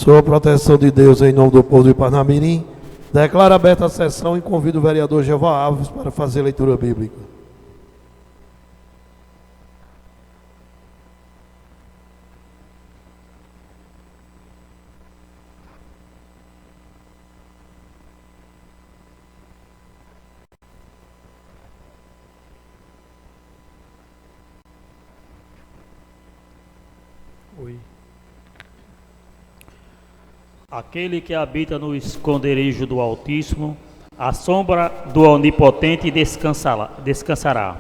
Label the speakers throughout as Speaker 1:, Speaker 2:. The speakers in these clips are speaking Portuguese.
Speaker 1: Sob a proteção de Deus, em nome do povo de Parnamirim, declaro aberta a sessão e convido o vereador Jeová Alves para fazer a leitura bíblica.
Speaker 2: Aquele que habita no esconderijo do Altíssimo, à sombra do Onipotente descansará.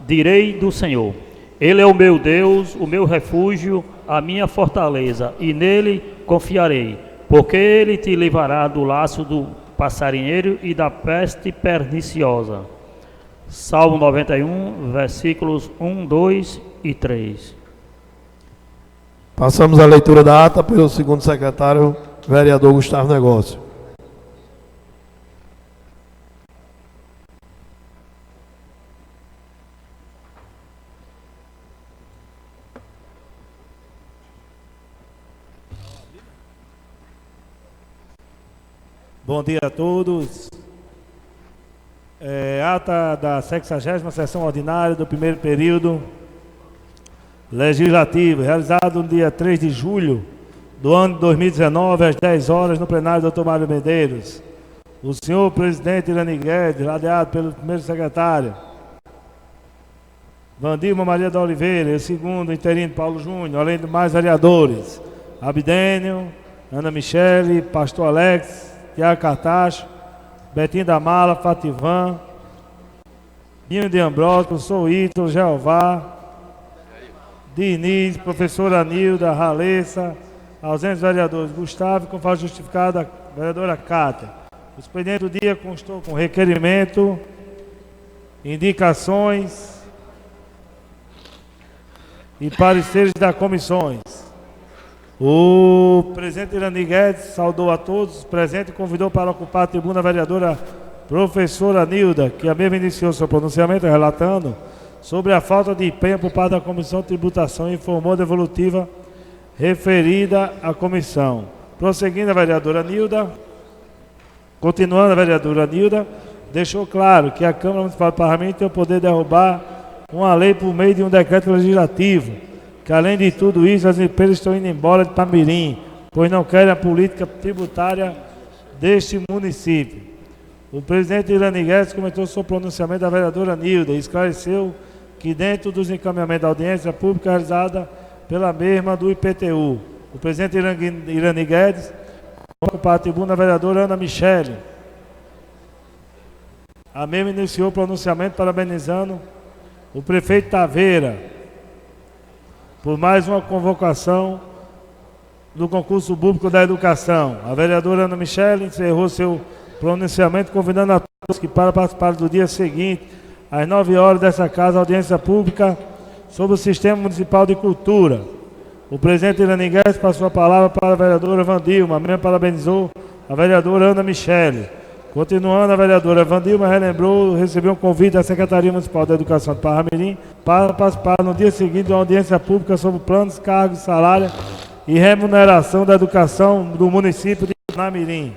Speaker 2: Direi do Senhor: Ele é o meu Deus, o meu refúgio, a minha fortaleza, e nele confiarei, porque ele te livrará do laço do passarinheiro e da peste perniciosa. Salmo 91, versículos 1, 2 e 3.
Speaker 1: Passamos a leitura da ata pelo segundo secretário, vereador Gustavo Negócio.
Speaker 3: Bom dia a todos. Ata da 60ª sessão ordinária do primeiro período legislativo, realizado no dia 3 de julho do ano de 2019, às 10 horas, no plenário do Dr. Mário Medeiros. O senhor presidente Irani Guedes, ladeado pelo primeiro secretário Vandilma Maria da Oliveira, e o segundo interino Paulo Júnior, além de mais vereadores Abdênio, Ana Michele, Pastor Alex, Tiago Cartacho, Betinho da Mala, Fativan, Binho de Ambrosio, professor Ítalo, Jeová, Diniz, professora Nilda, Ralessa, ausentes vereadores Gustavo, com fala justificada, vereadora Cátia. O expediente do dia constou com requerimento, indicações e pareceres das comissões. O presidente Irani Guedes saudou a todos os presentes e convidou para ocupar a tribuna a vereadora professora Nilda, que a mesma iniciou seu pronunciamento relatando sobre a falta de empenho por parte da Comissão de Tributação e informou a devolutiva referida à comissão. Prosseguindo a vereadora Nilda, continuando a vereadora Nilda, deixou claro que a Câmara Municipal do Parlamento tem o poder de derrubar uma lei por meio de um decreto legislativo, que além de tudo isso, as empresas estão indo embora de Parnamirim, pois não querem a política tributária deste município. O presidente Irani Guedes comentou sobre o pronunciamento da vereadora Nilda e esclareceu que dentro dos encaminhamentos da audiência pública realizada pela mesma do IPTU, o presidente Irani Guedes ocupou a tribuna a vereadora Ana Michele. A mesma iniciou o pronunciamento parabenizando o prefeito Taveira por mais uma convocação do concurso público da educação. A vereadora Ana Michele encerrou seu pronunciamento convidando a todos que para participar do dia seguinte, às 9 horas dessa casa, audiência pública sobre o Sistema Municipal de Cultura. O presidente Irani Guedes passou a palavra para a vereadora Vandilma, mesmo parabenizou a vereadora Ana Michele. Continuando, a vereadora Vandilma relembrou, recebeu um convite da Secretaria Municipal da Educação de Parnamirim para participar no dia seguinte de uma audiência pública sobre planos, cargos, salário e remuneração da educação do município de Parnamirim.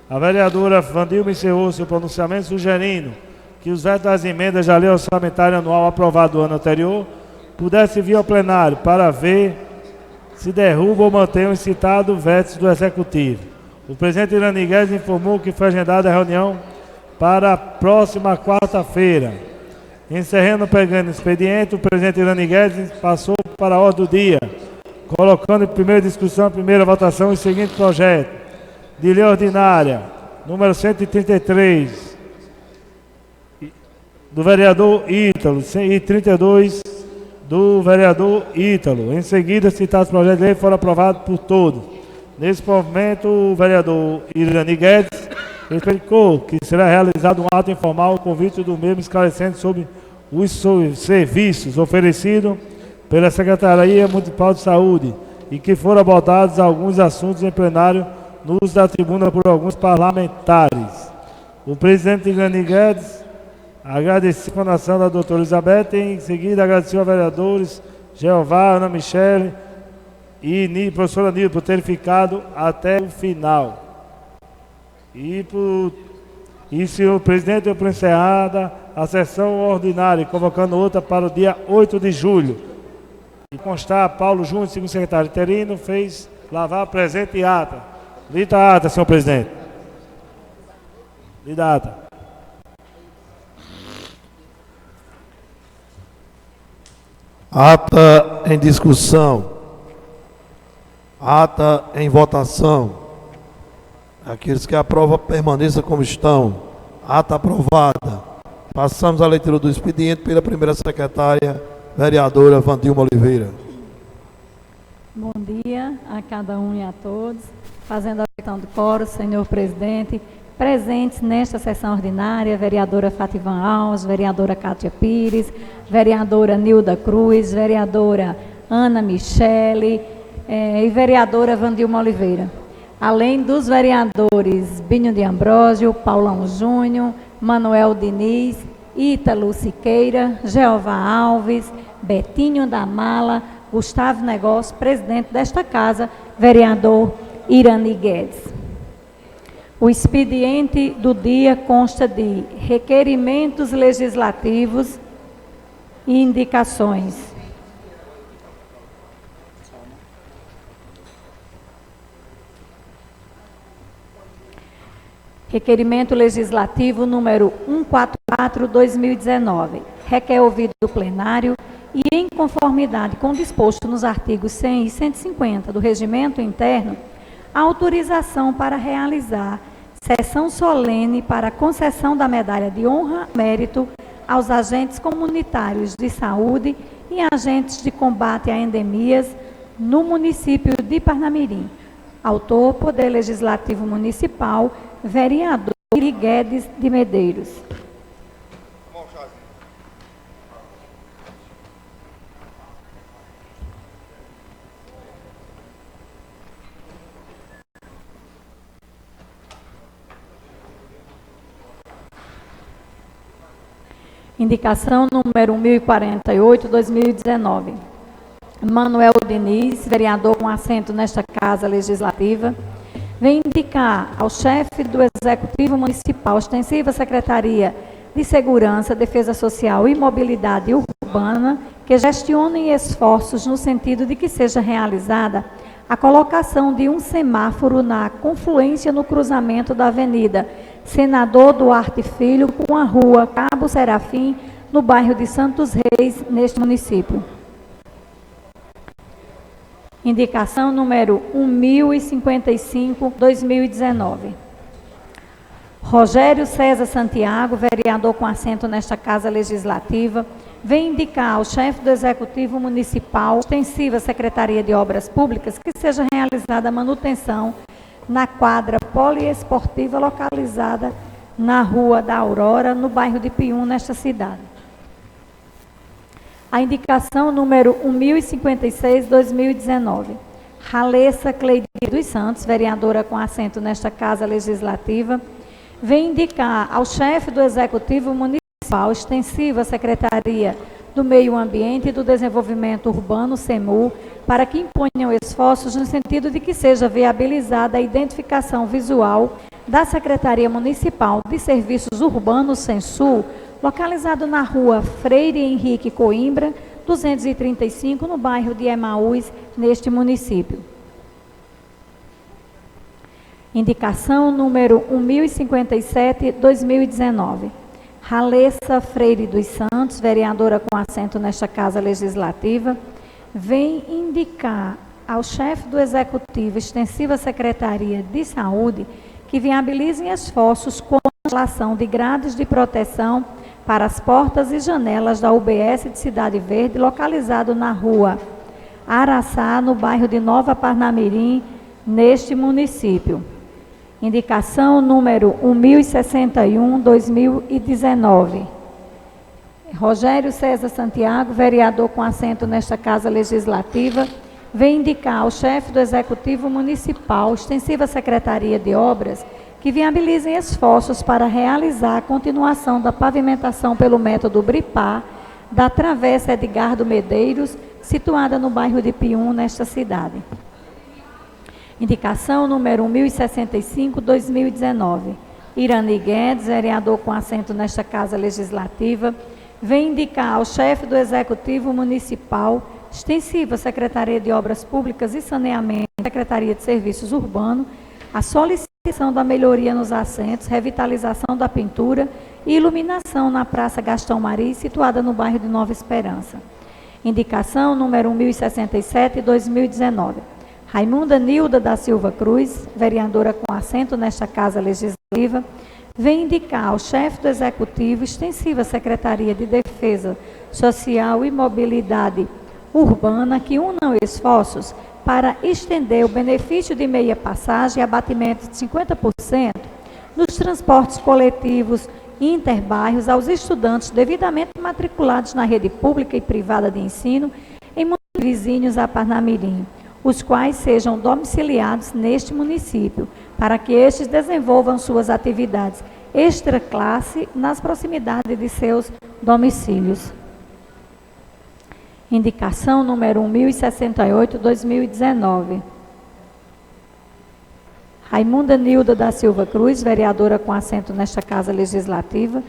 Speaker 3: A vereadora Vandilma encerrou seu pronunciamento sugerindo que os vetos das emendas da lei orçamentária anual aprovada do ano anterior pudessem vir ao plenário para ver se derruba ou mantém os citados vetos do Executivo. O presidente Irani Guedes informou que foi agendada a reunião para a próxima quarta-feira. Encerrando o pregando expediente, o presidente Irani Guedes passou para a ordem do dia, colocando em primeira discussão, primeira votação, o seguinte projeto de lei ordinária, número 133, do vereador Ítalo, e 32 do vereador Ítalo. Em seguida, citados projetos de lei foram aprovados por todos. Nesse momento, o vereador Irani Guedes explicou que será realizado um ato informal, convite do mesmo esclarecendo sobre os serviços oferecidos pela Secretaria Municipal de Saúde e que foram abordados alguns assuntos em plenário no uso da tribuna por alguns parlamentares. O presidente Irani Guedes agradeceu a fundação da doutora Elizabeth e em seguida agradeceu a vereadores Jeová, Ana Michele e professora Nilda por ter ficado até o final. E senhor presidente, eu por encerrada a sessão ordinária, convocando outra para o dia 8 de julho. E constar, Paulo Júnior, segundo secretário interino, fez lavar presente e ata. Lida a ata, senhor presidente. Lida a ata.
Speaker 1: Ata em discussão. Ata em votação. Aqueles que aprovam, permaneçam como estão. Ata aprovada. Passamos à leitura do expediente pela primeira secretária, vereadora Vandilma Oliveira.
Speaker 4: Bom dia a cada um e a todos. Fazendo a questão do coro, senhor presidente, presentes nesta sessão ordinária, vereadora Fativan Alves, vereadora Cátia Pires, vereadora Nilda Cruz, vereadora Ana Michele e vereadora Vandilma Oliveira. Além dos vereadores Binho de Ambrósio, Paulão Júnior, Manuel Diniz, Ítalo Siqueira, Jeová Alves, Betinho da Mala, Gustavo Negócio, presidente desta casa, vereador Irani Guedes. O expediente do dia consta de requerimentos legislativos e indicações. Requerimento legislativo número 144/2019. Requer ouvido do plenário e, em conformidade com o disposto nos artigos 100 e 150 do Regimento Interno, a autorização para realizar sessão solene para a concessão da medalha de honra e mérito aos agentes comunitários de saúde e agentes de combate a endemias no município de Parnamirim. Autor, Poder Legislativo Municipal, vereador Iri Guedes de Medeiros. Indicação número 1048/2019. Manuel Diniz, vereador com assento nesta Casa Legislativa, vem indicar ao chefe do Executivo Municipal, extensiva Secretaria de Segurança, Defesa Social e Mobilidade Urbana, que gestionem esforços no sentido de que seja realizada a colocação de um semáforo na confluência no cruzamento da Avenida Senador Duarte Filho com a Rua Cabo Serafim, no bairro de Santos Reis, neste município. Indicação número 1055/2019. Rogério César Santiago, vereador com assento nesta Casa Legislativa, vem indicar ao chefe do Executivo Municipal, extensiva Secretaria de Obras Públicas, que seja realizada a manutenção na quadra poliesportiva localizada na Rua da Aurora, no bairro de Pium, nesta cidade. A indicação número 1056/2019. Ralessa Cleide dos Santos, vereadora com assento nesta Casa Legislativa, vem indicar ao chefe do Executivo Municipal, extensiva Secretaria do Meio Ambiente e do Desenvolvimento Urbano, SEMU, para que imponham esforços no sentido de que seja viabilizada a identificação visual da Secretaria Municipal de Serviços Urbanos, SENSUR, localizado na Rua Freire Henrique Coimbra, 235, no bairro de Emaús, neste município. Indicação número 1057/2019. Ralessa Freire dos Santos, vereadora com assento nesta Casa Legislativa, vem indicar ao chefe do Executivo, extensiva Secretaria de Saúde, que viabilizem esforços com a instalação de grades de proteção para as portas e janelas da UBS de Cidade Verde, localizado na Rua Araçá, no bairro de Nova Parnamirim, neste município. Indicação número 1061/2019. Rogério César Santiago, vereador com assento nesta Casa Legislativa, vem indicar ao chefe do Executivo Municipal, extensiva Secretaria de Obras, que viabilizem esforços para realizar a continuação da pavimentação pelo método BRIPAR da Travessa Edgardo Medeiros, situada no bairro de Pium, nesta cidade. Indicação número 1065/2019. Irani Guedes, vereador com assento nesta Casa Legislativa, vem indicar ao chefe do Executivo Municipal, extensiva Secretaria de Obras Públicas e Saneamento, Secretaria de Serviços Urbanos, a solicitação da melhoria nos assentos, revitalização da pintura e iluminação na Praça Gastão Mari, situada no bairro de Nova Esperança. Indicação número 1067/2019. Raimunda Nilda da Silva Cruz, vereadora com assento nesta Casa Legislativa, vem indicar ao chefe do Executivo, extensiva Secretaria de Defesa Social e Mobilidade Urbana, que unam esforços para estender o benefício de meia passagem e abatimento de 50% nos transportes coletivos interbairros aos estudantes devidamente matriculados na rede pública e privada de ensino em municípios vizinhos a Parnamirim, os quais sejam domiciliados neste município, para que estes desenvolvam suas atividades extraclasse nas proximidades de seus domicílios. Indicação número 1068/2019. Raimunda Nilda da Silva Cruz, vereadora com assento nesta Casa Legislativa,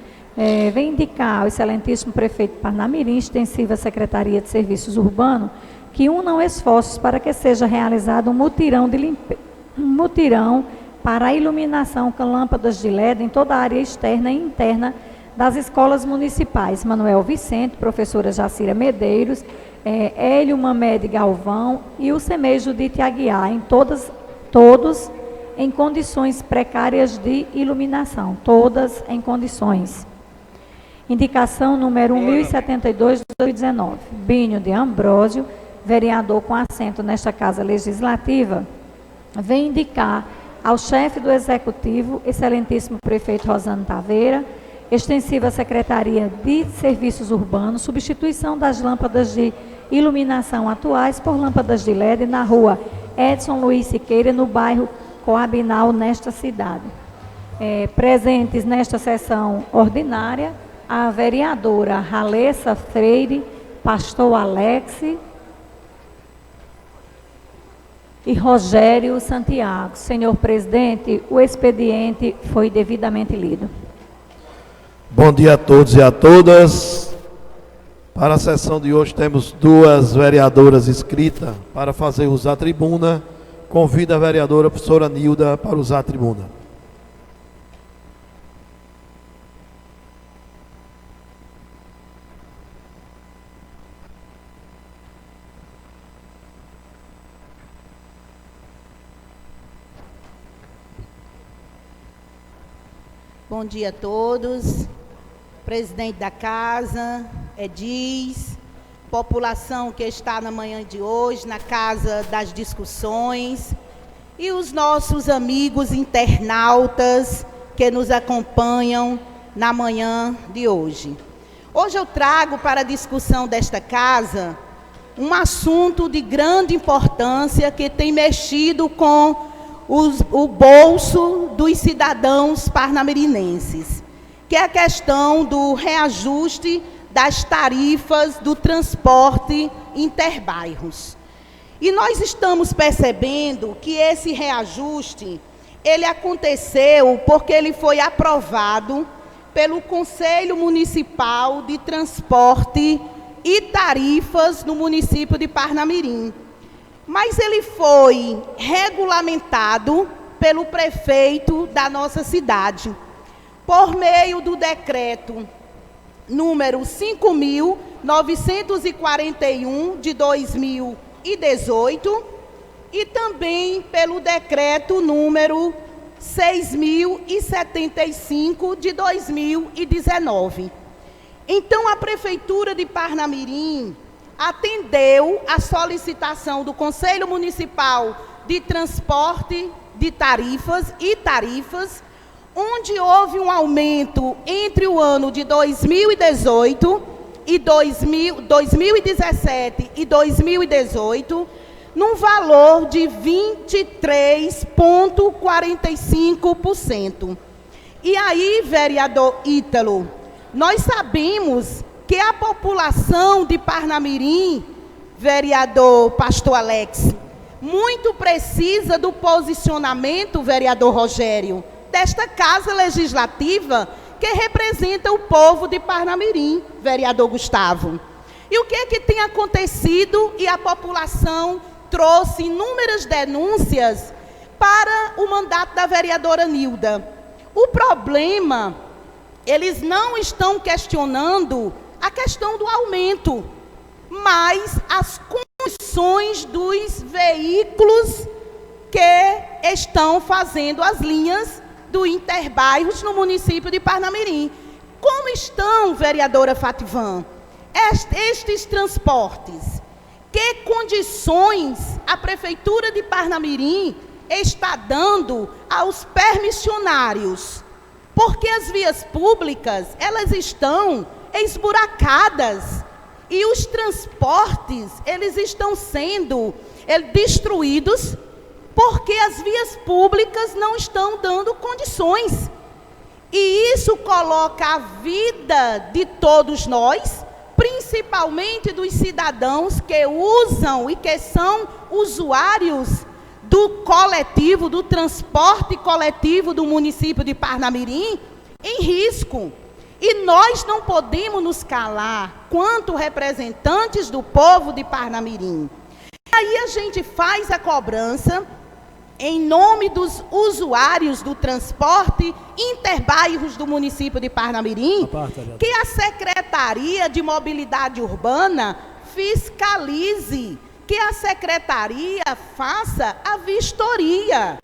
Speaker 4: vem indicar ao excelentíssimo prefeito de Parnamirim, extensiva Secretaria de Serviços Urbanos, que unam esforços para que seja realizado um mutirão para a iluminação com lâmpadas de LED em toda a área externa e interna das escolas municipais. Manuel Vicente, professora Jacira Medeiros, Hélio Mamed Galvão e o CEMEI Judite Aguiar, todos em condições precárias de iluminação, todas em condições. Indicação número 1072/2019. Bínio de Ambrósio, vereador com assento nesta Casa Legislativa, vem indicar ao chefe do Executivo, excelentíssimo prefeito Rosano Taveira, extensiva Secretaria de Serviços Urbanos, substituição das lâmpadas de iluminação atuais por lâmpadas de LED na rua Edson Luiz Siqueira, no bairro Coabinal, nesta cidade. Presentes nesta sessão ordinária, a vereadora Ralessa Freire, pastor Alex e Rogério Santiago. Senhor presidente, o expediente foi devidamente lido.
Speaker 1: Bom dia a todos e a todas. Para a sessão de hoje temos duas vereadoras inscritas para fazer uso da tribuna. Convido a vereadora professora Nilda para usar a tribuna.
Speaker 5: Bom dia a todos, presidente da casa, edis, população que está na manhã de hoje, na Casa das Discussões, e os nossos amigos internautas que nos acompanham na manhã de hoje. Hoje eu trago para a discussão desta casa um assunto de grande importância que tem mexido com o bolso dos cidadãos parnamirinenses, que é a questão do reajuste das tarifas do transporte interbairros. E nós estamos percebendo que esse reajuste, ele aconteceu porque ele foi aprovado pelo Conselho Municipal de Transporte e Tarifas no município de Parnamirim. Mas ele foi regulamentado pelo prefeito da nossa cidade, por meio do decreto número 5.941 de 2018 e também pelo decreto número 6.075 de 2019. Então, a Prefeitura de Parnamirim atendeu a solicitação do Conselho Municipal de Transporte de Tarifas, onde houve um aumento entre o ano de 2018 e 2017 e 2018, num valor de 23,45%. E aí, vereador Ítalo, nós sabemos que a população de Parnamirim vereador Pastor Alex, muito precisa do posicionamento, vereador Rogério, desta Casa Legislativa que representa o povo de Parnamirim, vereador Gustavo. E o que é que tem acontecido? E a população trouxe inúmeras denúncias para o mandato da vereadora Nilda. O problema, eles não estão questionando a questão do aumento, mas as condições dos veículos que estão fazendo as linhas do Interbairros no município de Parnamirim. Como estão, vereadora Fativan, estes transportes? Que condições a Prefeitura de Parnamirim está dando aos permissionários? Porque as vias públicas, elas estão esburacadas e os transportes, eles estão sendo destruídos porque as vias públicas não estão dando condições. E isso coloca a vida de todos nós, principalmente dos cidadãos que usam e que são usuários do coletivo, do transporte coletivo do município de Parnamirim, em risco. E nós não podemos nos calar quanto representantes do povo de Parnamirim. E aí a gente faz a cobrança em nome dos usuários do transporte interbairros do município de Parnamirim, que a Secretaria de Mobilidade Urbana fiscalize, que a Secretaria faça a vistoria.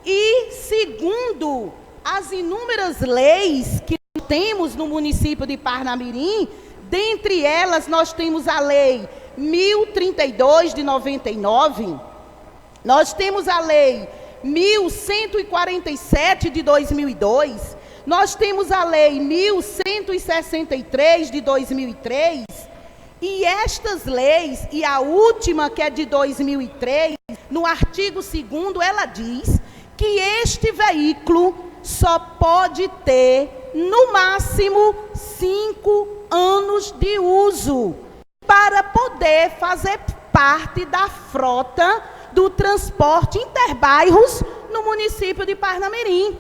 Speaker 5: E, segundo as inúmeras leis que temos no município de Parnamirim, dentre elas nós temos a Lei 1032 de 99, nós temos a Lei 1147 de 2002, nós temos a Lei 1163 de 2003, e estas leis, e a última que é de 2003, no artigo 2º, ela diz que este veículo só pode ter, no máximo, 5 anos de uso, para poder fazer parte da frota do transporte interbairros no município de Parnamirim.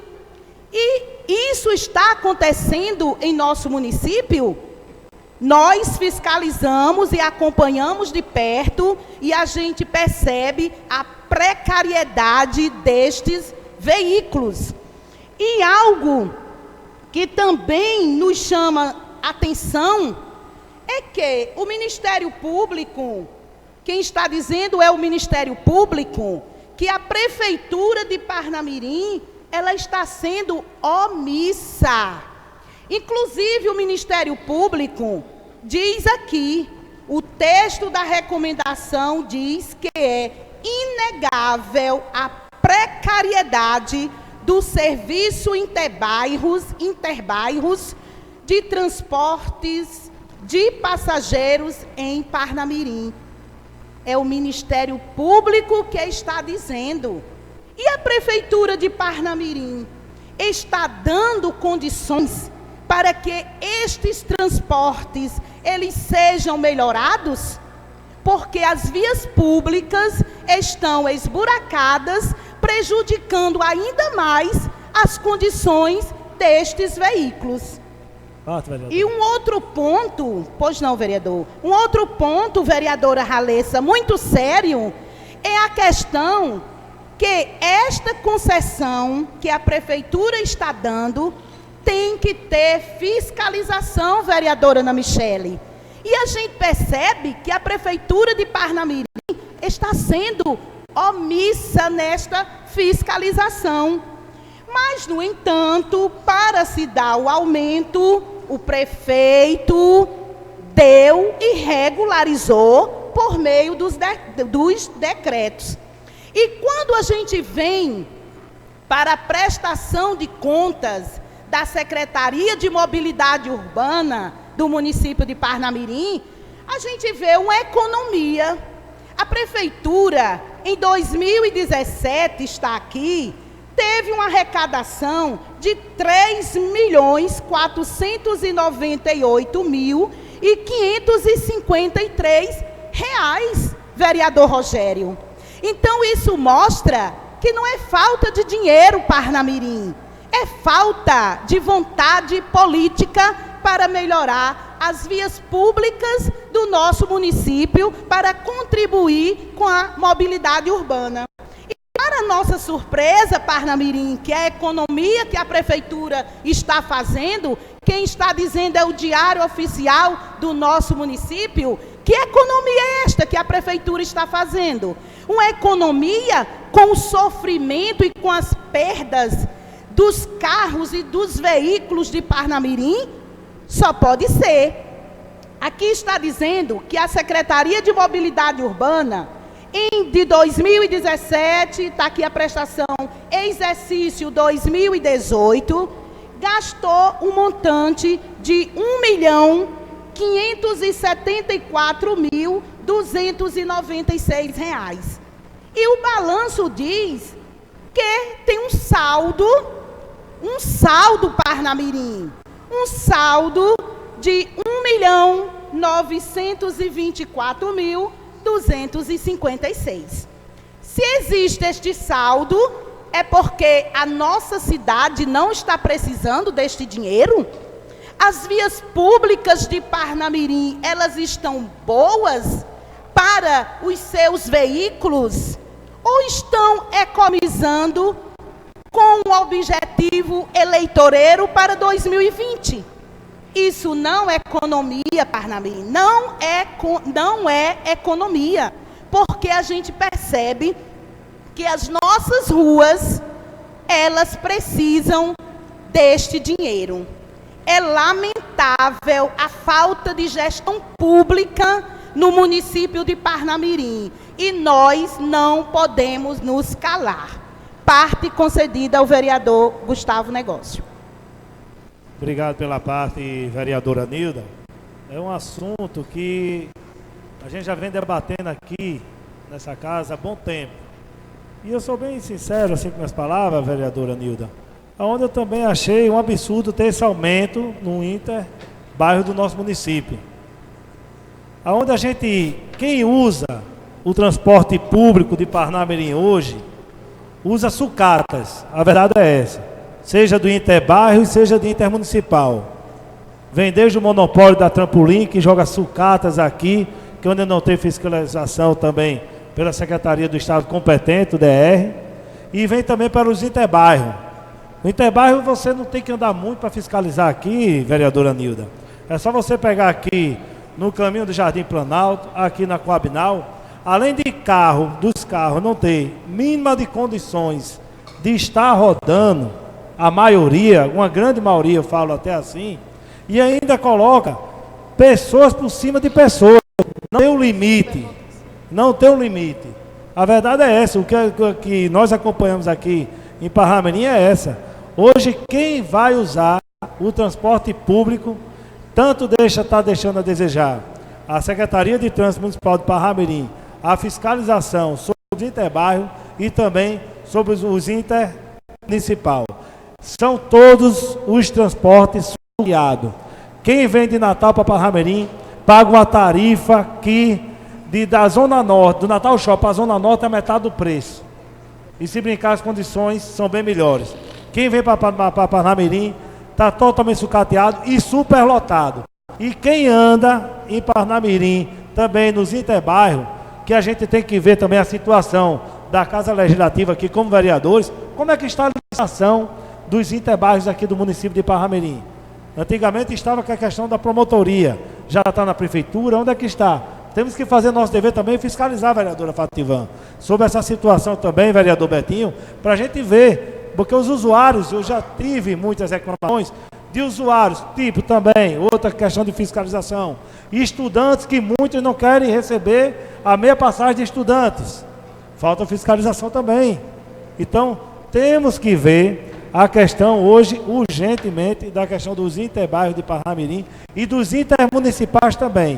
Speaker 5: E isso está acontecendo em nosso município. Nós fiscalizamos e acompanhamos de perto e a gente percebe a precariedade destes veículos. E algo que também nos chama atenção é que o Ministério Público, quem está dizendo é o Ministério Público, que a Prefeitura de Parnamirim, ela está sendo omissa. Inclusive, o Ministério Público diz aqui, o texto da recomendação diz que é inegável a precariedade do serviço interbairros de transportes de passageiros em Parnamirim. É o Ministério Público que está dizendo. E a Prefeitura de Parnamirim está dando condições para que estes transportes, eles sejam melhorados? Porque as vias públicas estão esburacadas, prejudicando ainda mais as condições destes veículos. E um outro ponto, pois não, vereador, um outro ponto, vereadora Ralessa, muito sério, é a questão que esta concessão que a Prefeitura está dando tem que ter fiscalização, vereadora Ana Michele. E a gente percebe que a Prefeitura de Parnamirim está sendo omissa nesta fiscalização. Mas, no entanto, para se dar o aumento, o prefeito deu e regularizou por meio dos decretos. E quando a gente vem para a prestação de contas da Secretaria de Mobilidade Urbana do município de Parnamirim, a gente vê uma economia. A Prefeitura, em 2017, está aqui, teve uma arrecadação de R$ 3.498.553, reais, vereador Rogério. Então isso mostra que não é falta de dinheiro, Parnamirim, é falta de vontade política para melhorar as vias públicas do nosso município, para contribuir com a mobilidade urbana. E para nossa surpresa, Parnamirim, que é a economia que a prefeitura está fazendo, quem está dizendo é o Diário Oficial do nosso município, que economia é esta que a prefeitura está fazendo? Uma economia com o sofrimento e com as perdas dos carros e dos veículos de Parnamirim? Só pode ser. Aqui está dizendo que a Secretaria de Mobilidade Urbana, de 2017, está aqui a prestação, exercício 2018, gastou um montante de R$1.574.296. E o balanço diz que tem um saldo Parnamirim, um saldo de R$1.924.256. Se existe este saldo, é porque a nossa cidade não está precisando deste dinheiro? As vias públicas de Parnamirim, elas estão boas para os seus veículos? Ou estão economizando com um objetivo eleitoreiro para 2020? Isso não é economia, Parnamirim, não é economia, porque a gente percebe que as nossas ruas, elas precisam deste dinheiro. É lamentável a falta de gestão pública no município de Parnamirim, e nós não podemos nos calar. Parte concedida ao vereador Gustavo Negócio.
Speaker 3: Obrigado pela parte, vereadora Nilda. É um assunto que a gente já vem debatendo aqui nessa casa há bom tempo. E eu sou bem sincero assim com minhas palavras, vereadora Nilda, onde eu também achei um absurdo ter esse aumento no bairro do nosso município. Onde quem usa o transporte público de Parnamirim hoje, usa sucatas, a verdade é essa. Seja do interbairro e seja do intermunicipal. Vem desde o monopólio da Trampolim, que joga sucatas aqui, que onde não tem fiscalização também pela Secretaria do Estado competente, o DR, e vem também para os interbairros. O interbairro você não tem que andar muito para fiscalizar aqui, vereadora Nilda. É só você pegar aqui no caminho do Jardim Planalto, aqui na Coabinal, além de dos carros não ter mínima de condições de estar rodando, a maioria, uma grande maioria, eu falo até assim, e ainda coloca pessoas por cima de pessoas. Não tem um limite. Não tem um limite. A verdade é essa. O que nós acompanhamos aqui em Parnamirim é essa. Hoje, quem vai usar o transporte público, tanto está deixando a desejar a Secretaria de Trânsito Municipal de Parnamirim, a fiscalização sobre os interbairros e também sobre os intermunicipal. São todos os transportes subsidiados. Quem vem de Natal para Parnamirim paga uma tarifa que da Zona Norte, do Natal Shopping para a Zona Norte é a metade do preço. E se brincar, as condições são bem melhores. Quem vem para Parnamirim está totalmente sucateado e superlotado. E quem anda em Parnamirim, também nos interbairros, que a gente tem que ver também a situação da Casa Legislativa aqui como vereadores, como é que está a licitação dos interbairros aqui do município de Parnamirim. Antigamente estava com a questão da promotoria, já está na prefeitura, onde é que está? Temos que fazer nosso dever também e fiscalizar, vereadora Fativan, sobre essa situação também, vereador Betinho, para a gente ver, porque os usuários, eu já tive muitas reclamações de usuários, tipo também, outra questão de fiscalização, e estudantes que muitos não querem receber a meia passagem de estudantes, falta fiscalização também. Então, temos que ver a questão hoje, urgentemente, da questão dos interbairros de Parnamirim e dos intermunicipais também.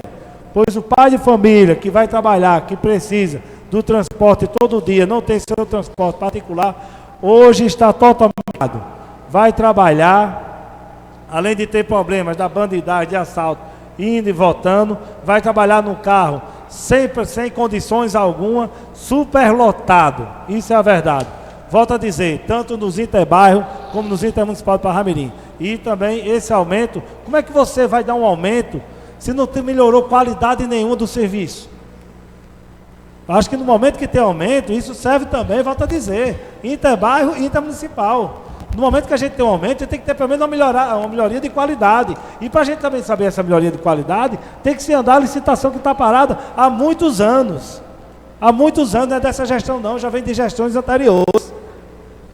Speaker 3: Pois o pai de família que vai trabalhar, que precisa do transporte todo dia, não tem seu transporte particular, hoje está totalmente errado. Vai trabalhar, além de ter problemas da bandidagem, de assalto, indo e voltando, vai trabalhar no carro sem condições alguma, superlotado. Isso é a verdade. Volto a dizer, tanto nos interbairros como nos intermunicipais de Parnamirim. E também esse aumento, como é que você vai dar um aumento se não melhorou qualidade nenhuma do serviço? Acho que no momento que tem aumento, isso serve também, volto a dizer, interbairro e intermunicipal. No momento que a gente tem um aumento, a gente tem que ter pelo menos uma melhoria de qualidade. E para a gente também saber essa melhoria de qualidade, tem que se andar a licitação que está parada há muitos anos. Há muitos anos, não é dessa gestão não, já vem de gestões anteriores.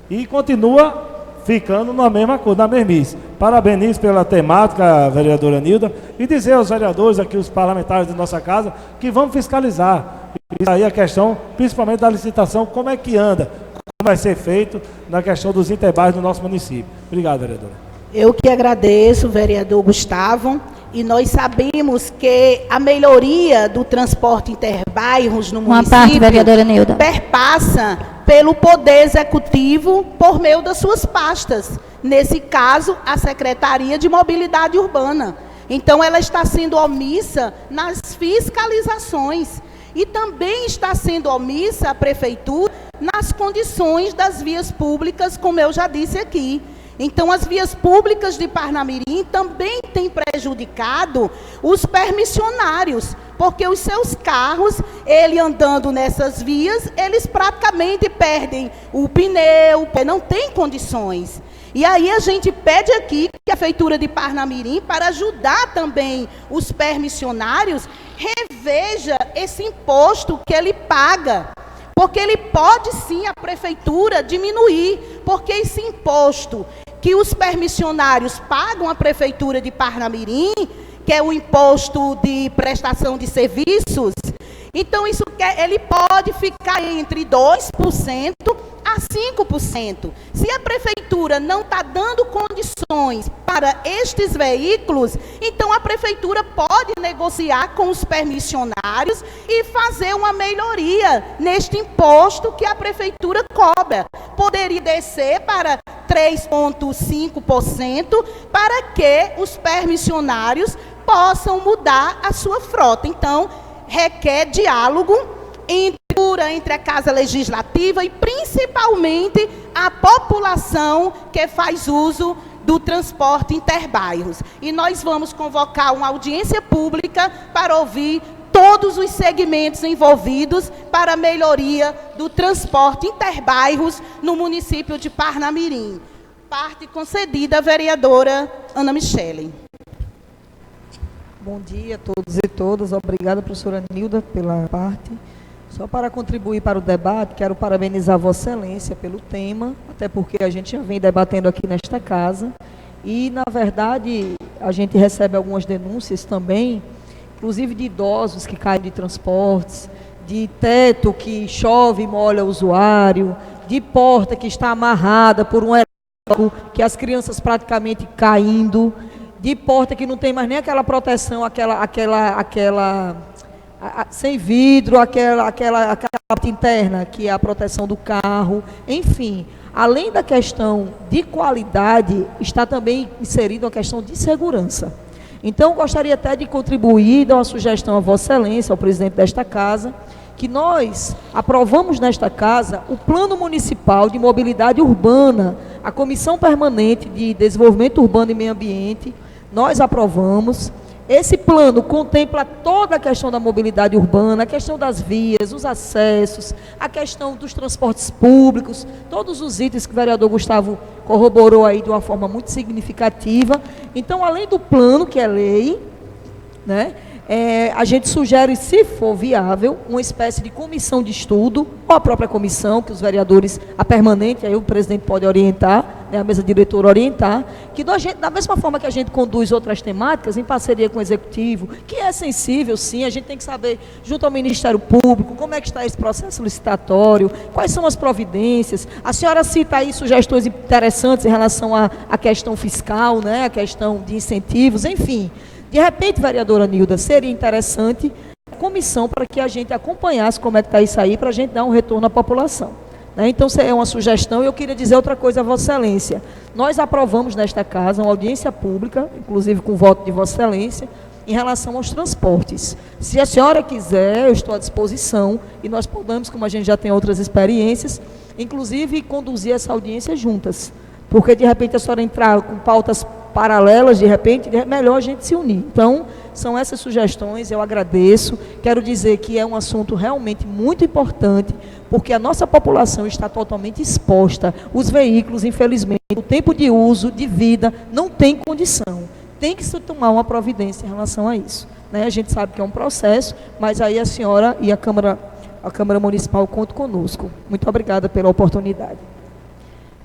Speaker 3: E continua ficando na mesma coisa, na mesmice. Parabenizo pela temática, vereadora Nilda, e dizer aos vereadores aqui, os parlamentares de nossa casa, que vamos fiscalizar. Isso aí é a questão, principalmente da licitação, como é que anda, como vai ser feito na questão dos interbairros do nosso município. Obrigado, vereadora.
Speaker 5: Eu que agradeço, vereador Gustavo, e nós sabemos que a melhoria do transporte interbairros no município
Speaker 4: tarde, vereadora Nilda.
Speaker 5: perpassa pelo Poder Executivo por meio das suas pastas. Nesse caso, a Secretaria de Mobilidade Urbana. Então, ela está sendo omissa nas fiscalizações. E também está sendo omissa a Prefeitura nas condições das vias públicas, como eu já disse aqui. Então, as vias públicas de Parnamirim também têm prejudicado os permissionários, porque os seus carros, ele andando nessas vias, eles praticamente perdem o pneu, não tem condições. E aí a gente pede aqui que a Prefeitura de Parnamirim, para ajudar também os permissionários, reveja esse imposto que ele paga. Porque ele pode sim, a Prefeitura, diminuir, porque esse imposto que os permissionários pagam à Prefeitura de Parnamirim, que é o imposto de prestação de serviços, então isso ele pode ficar entre 2% a 5%. Se a Prefeitura não está dando condições para estes veículos, então a Prefeitura pode negociar com os permissionários e fazer uma melhoria neste imposto que a Prefeitura cobra. Poderia descer para 3,5% para que os permissionários possam mudar a sua frota. Então, requer diálogo entre a Casa Legislativa e principalmente a população que faz uso do transporte interbairros. E nós vamos convocar uma audiência pública para ouvir todos os segmentos envolvidos para a melhoria do transporte interbairros no município de Parnamirim. Parte concedida à vereadora Ana Michele.
Speaker 6: Bom dia a todos e todas. Obrigada, professora Nilda, pela parte. Só para contribuir para o debate, quero parabenizar Vossa Excelência pelo tema, até porque a gente já vem debatendo aqui nesta casa. E, na verdade, a gente recebe algumas denúncias também, inclusive de idosos que caem de transportes, de teto que chove e molha o usuário, de porta que está amarrada por um elétrico, que as crianças praticamente caindo, de porta que não tem mais nem aquela proteção, sem vidro, aquela parte interna, que é a proteção do carro. Enfim, além da questão de qualidade, está também inserida a questão de segurança. Então, gostaria até de contribuir, dar uma sugestão a Vossa Excelência, ao presidente desta casa, que nós aprovamos nesta casa o Plano Municipal de Mobilidade Urbana, a Comissão Permanente de Desenvolvimento Urbano e Meio Ambiente. Nós aprovamos. Esse plano contempla toda a questão da mobilidade urbana, a questão das vias, os acessos, a questão dos transportes públicos, todos os itens que o vereador Gustavo corroborou aí de uma forma muito significativa. Então, além do plano, que é lei, né, a gente sugere, se for viável, uma espécie de comissão de estudo, ou a própria comissão, que os vereadores, a permanente, aí o presidente pode orientar, né, a mesa diretora orientar, que da mesma forma que a gente conduz outras temáticas, em parceria com o Executivo, que é sensível, sim, a gente tem que saber, junto ao Ministério Público, como é que está esse processo licitatório, quais são as providências. A senhora cita aí sugestões interessantes em relação à questão fiscal, né, a questão de incentivos, enfim. De repente, vereadora Nilda, seria interessante a comissão para que a gente acompanhasse como é que está isso aí, para a gente dar um retorno à população. Né? Então, é uma sugestão. E eu queria dizer outra coisa a Vossa Excelência. Nós aprovamos nesta casa uma audiência pública, inclusive com voto de Vossa Excelência, em relação aos transportes. Se a senhora quiser, eu estou à disposição e nós podemos, como a gente já tem outras experiências, inclusive conduzir essa audiência juntas. Porque, de repente, a senhora entrar com pautas paralelas, de repente, é melhor a gente se unir. Então, são essas sugestões, eu agradeço. Quero dizer que é um assunto realmente muito importante, porque a nossa população está totalmente exposta. Os veículos, infelizmente, o tempo de uso, de vida, não tem condição. Tem que se tomar uma providência em relação a isso, né? A gente sabe que é um processo, mas aí a senhora e a Câmara Municipal contam conosco. Muito obrigada pela oportunidade.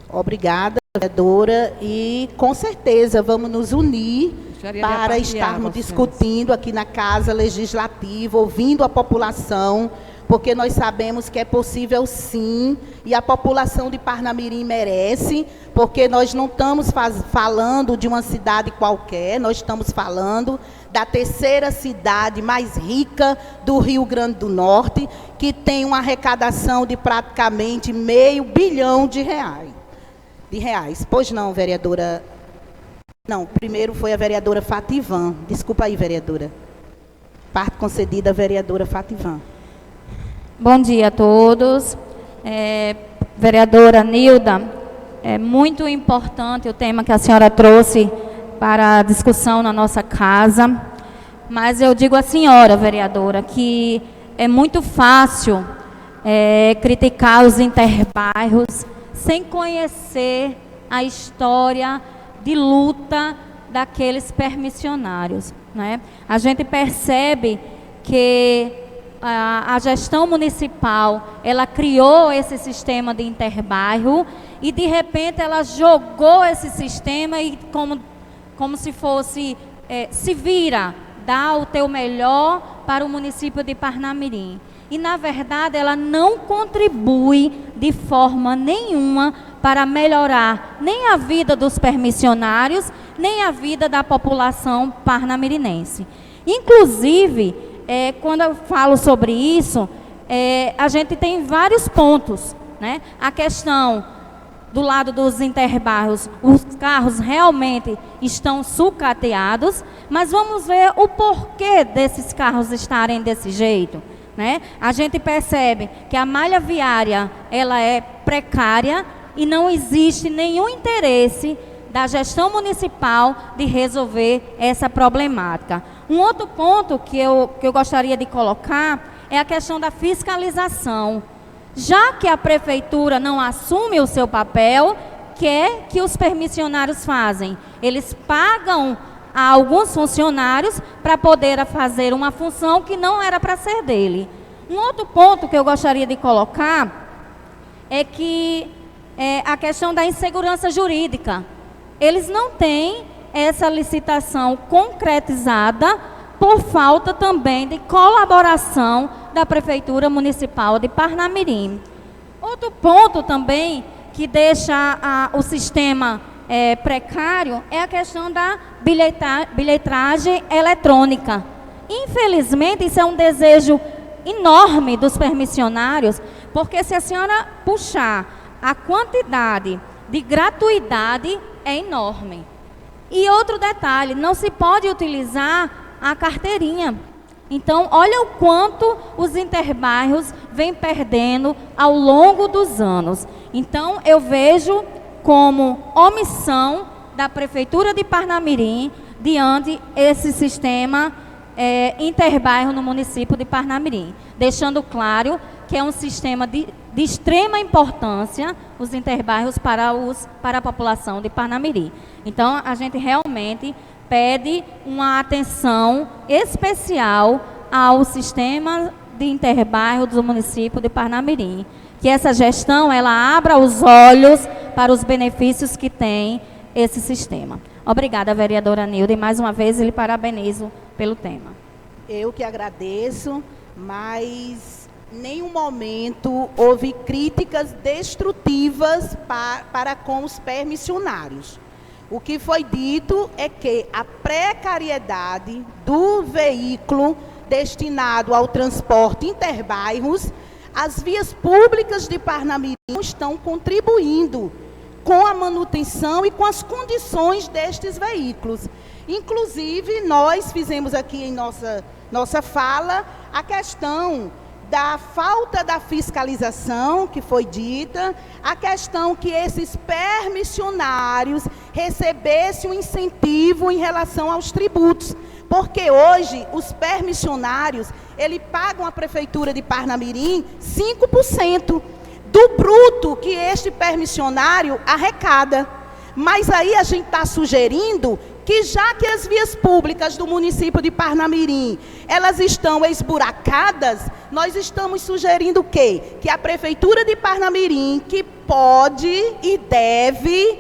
Speaker 5: Obrigada, vereadora, e com certeza vamos nos unir para estarmos discutindo aqui na Casa Legislativa, ouvindo a população, porque nós sabemos que é possível sim, e a população de Parnamirim merece, porque nós não estamos falando de uma cidade qualquer, nós estamos falando da terceira cidade mais rica do Rio Grande do Norte, que tem uma arrecadação de praticamente R$500 bilhão de reais. Pois não, vereadora. Não, primeiro foi a vereadora Fativan. Desculpa aí, vereadora. Parte concedida à vereadora Fativan.
Speaker 7: Bom dia a todos. Vereadora Nilda, é muito importante o tema que a senhora trouxe para a discussão na nossa casa, mas eu digo à senhora, vereadora, que é muito fácil criticar os interbairros sem conhecer a história de luta daqueles permissionários, né? A gente percebe que a gestão municipal, ela criou esse sistema de interbairro e, de repente, ela jogou esse sistema e como se fosse, se vira, dá o teu melhor para o município de Parnamirim. E, na verdade, ela não contribui de forma nenhuma para melhorar nem a vida dos permissionários, nem a vida da população parnamirinense. Inclusive, quando eu falo sobre isso, a gente tem vários pontos, né? A questão do lado dos interbairros, os carros realmente estão sucateados, mas vamos ver o porquê desses carros estarem desse jeito, né? A gente percebe que a malha viária ela é precária e não existe nenhum interesse da gestão municipal de resolver essa problemática. Um outro ponto que eu gostaria de colocar é a questão da fiscalização. Já que a prefeitura não assume o seu papel, que os permissionários fazem? Eles pagam a alguns funcionários para poder fazer uma função que não era para ser dele. Um outro ponto que eu gostaria de colocar é que a questão da insegurança jurídica. Eles não têm essa licitação concretizada por falta também de colaboração da Prefeitura Municipal de Parnamirim. Outro ponto também que deixa o sistema precário é a questão da bilhetragem eletrônica. Infelizmente, isso é um desejo enorme dos permissionários, porque se a senhora puxar a quantidade de gratuidade é enorme. E outro detalhe, não se pode utilizar a carteirinha. Então, olha o quanto os interbairros vêm perdendo ao longo dos anos. Então, eu vejo como omissão da Prefeitura de Parnamirim diante esse sistema interbairro no município de Parnamirim. Deixando claro que é um sistema de extrema importância, os interbairros para a população de Parnamirim. Então, a gente realmente pede uma atenção especial ao sistema de interbairro do município de Parnamirim. Que essa gestão, ela abra os olhos para os benefícios que tem esse sistema. Obrigada, vereadora Nilda, e mais uma vez lhe parabenizo pelo tema.
Speaker 5: Eu que agradeço, mas em nenhum momento houve críticas destrutivas para com os permissionários. O que foi dito é que a precariedade do veículo destinado ao transporte interbairros, as vias públicas de Parnamirim estão contribuindo com a manutenção e com as condições destes veículos. Inclusive, nós fizemos aqui em nossa fala a questão da falta da fiscalização, que foi dita, a questão que esses permissionários recebessem um incentivo em relação aos tributos, porque hoje os permissionários, eles pagam à Prefeitura de Parnamirim 5% do bruto que este permissionário arrecada. Mas aí a gente está sugerindo que, já que as vias públicas do município de Parnamirim, elas estão esburacadas, nós estamos sugerindo o quê? Que a Prefeitura de Parnamirim, que pode e deve,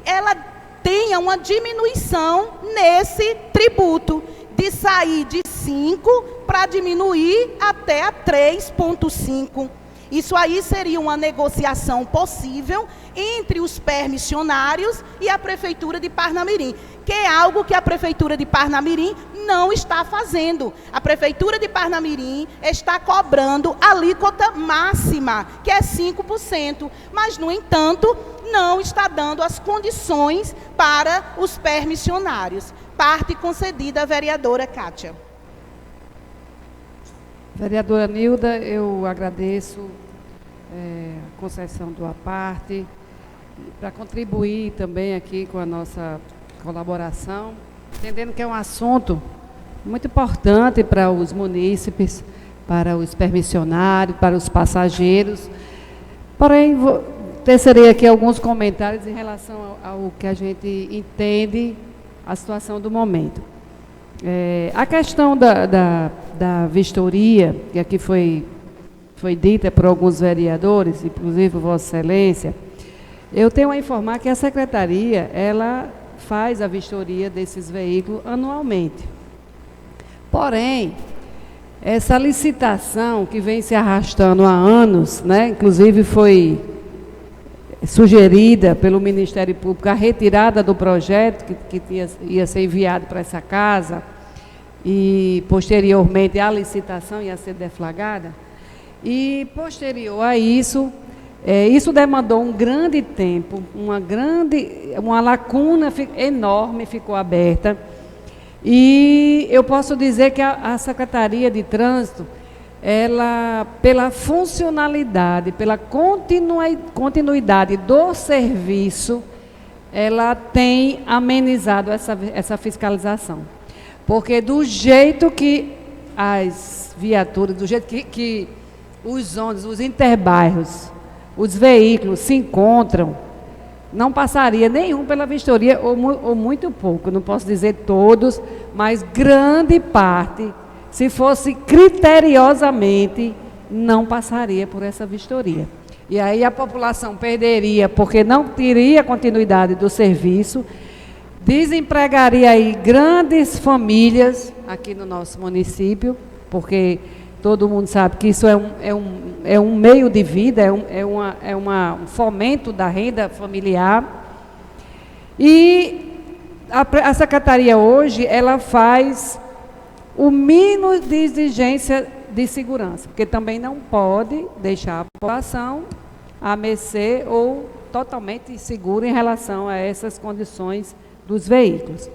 Speaker 5: ela tenha uma diminuição nesse tributo, de sair de 5 para diminuir até a 3,5. Isso aí seria uma negociação possível entre os permissionários e a Prefeitura de Parnamirim, que é algo que a Prefeitura de Parnamirim não está fazendo. A Prefeitura de Parnamirim está cobrando a alíquota máxima, que é 5%, mas, no entanto, não está dando as condições para os permissionários. Parte concedida à vereadora Kátia.
Speaker 8: Vereadora Nilda, eu agradeço a concessão do aparte, para contribuir também aqui com a nossa colaboração, entendendo que é um assunto muito importante para os munícipes, para os permissionários, para os passageiros. Porém, tecerei aqui alguns comentários em relação ao que a gente entende a situação do momento. A questão da vistoria, que aqui foi dita por alguns vereadores, inclusive Vossa Excelência, eu tenho a informar que a Secretaria, ela faz a vistoria desses veículos anualmente. Porém, essa licitação que vem se arrastando há anos, né, inclusive foi sugerida pelo Ministério Público a retirada do projeto que ia ser enviado para essa casa, e posteriormente a licitação ia ser deflagrada, e posterior a isso, isso demandou um grande tempo, uma lacuna enorme ficou aberta, e eu posso dizer que a Secretaria de Trânsito, ela, pela funcionalidade, pela continuidade do serviço, ela tem amenizado essa fiscalização. Porque do jeito que as viaturas, do jeito que os ônibus, os interbairros, os veículos se encontram, não passaria nenhum pela vistoria, ou muito pouco, não posso dizer todos, mas grande parte, se fosse criteriosamente, não passaria por essa vistoria. E aí a população perderia, porque não teria continuidade do serviço, desempregaria aí grandes famílias aqui no nosso município, porque todo mundo sabe que isso é um meio de vida, um fomento da renda familiar. E a Secretaria hoje, ela faz o mínimo de exigência de segurança, porque também não pode deixar a população à mercê ou totalmente insegura em relação a essas condições dos veículos.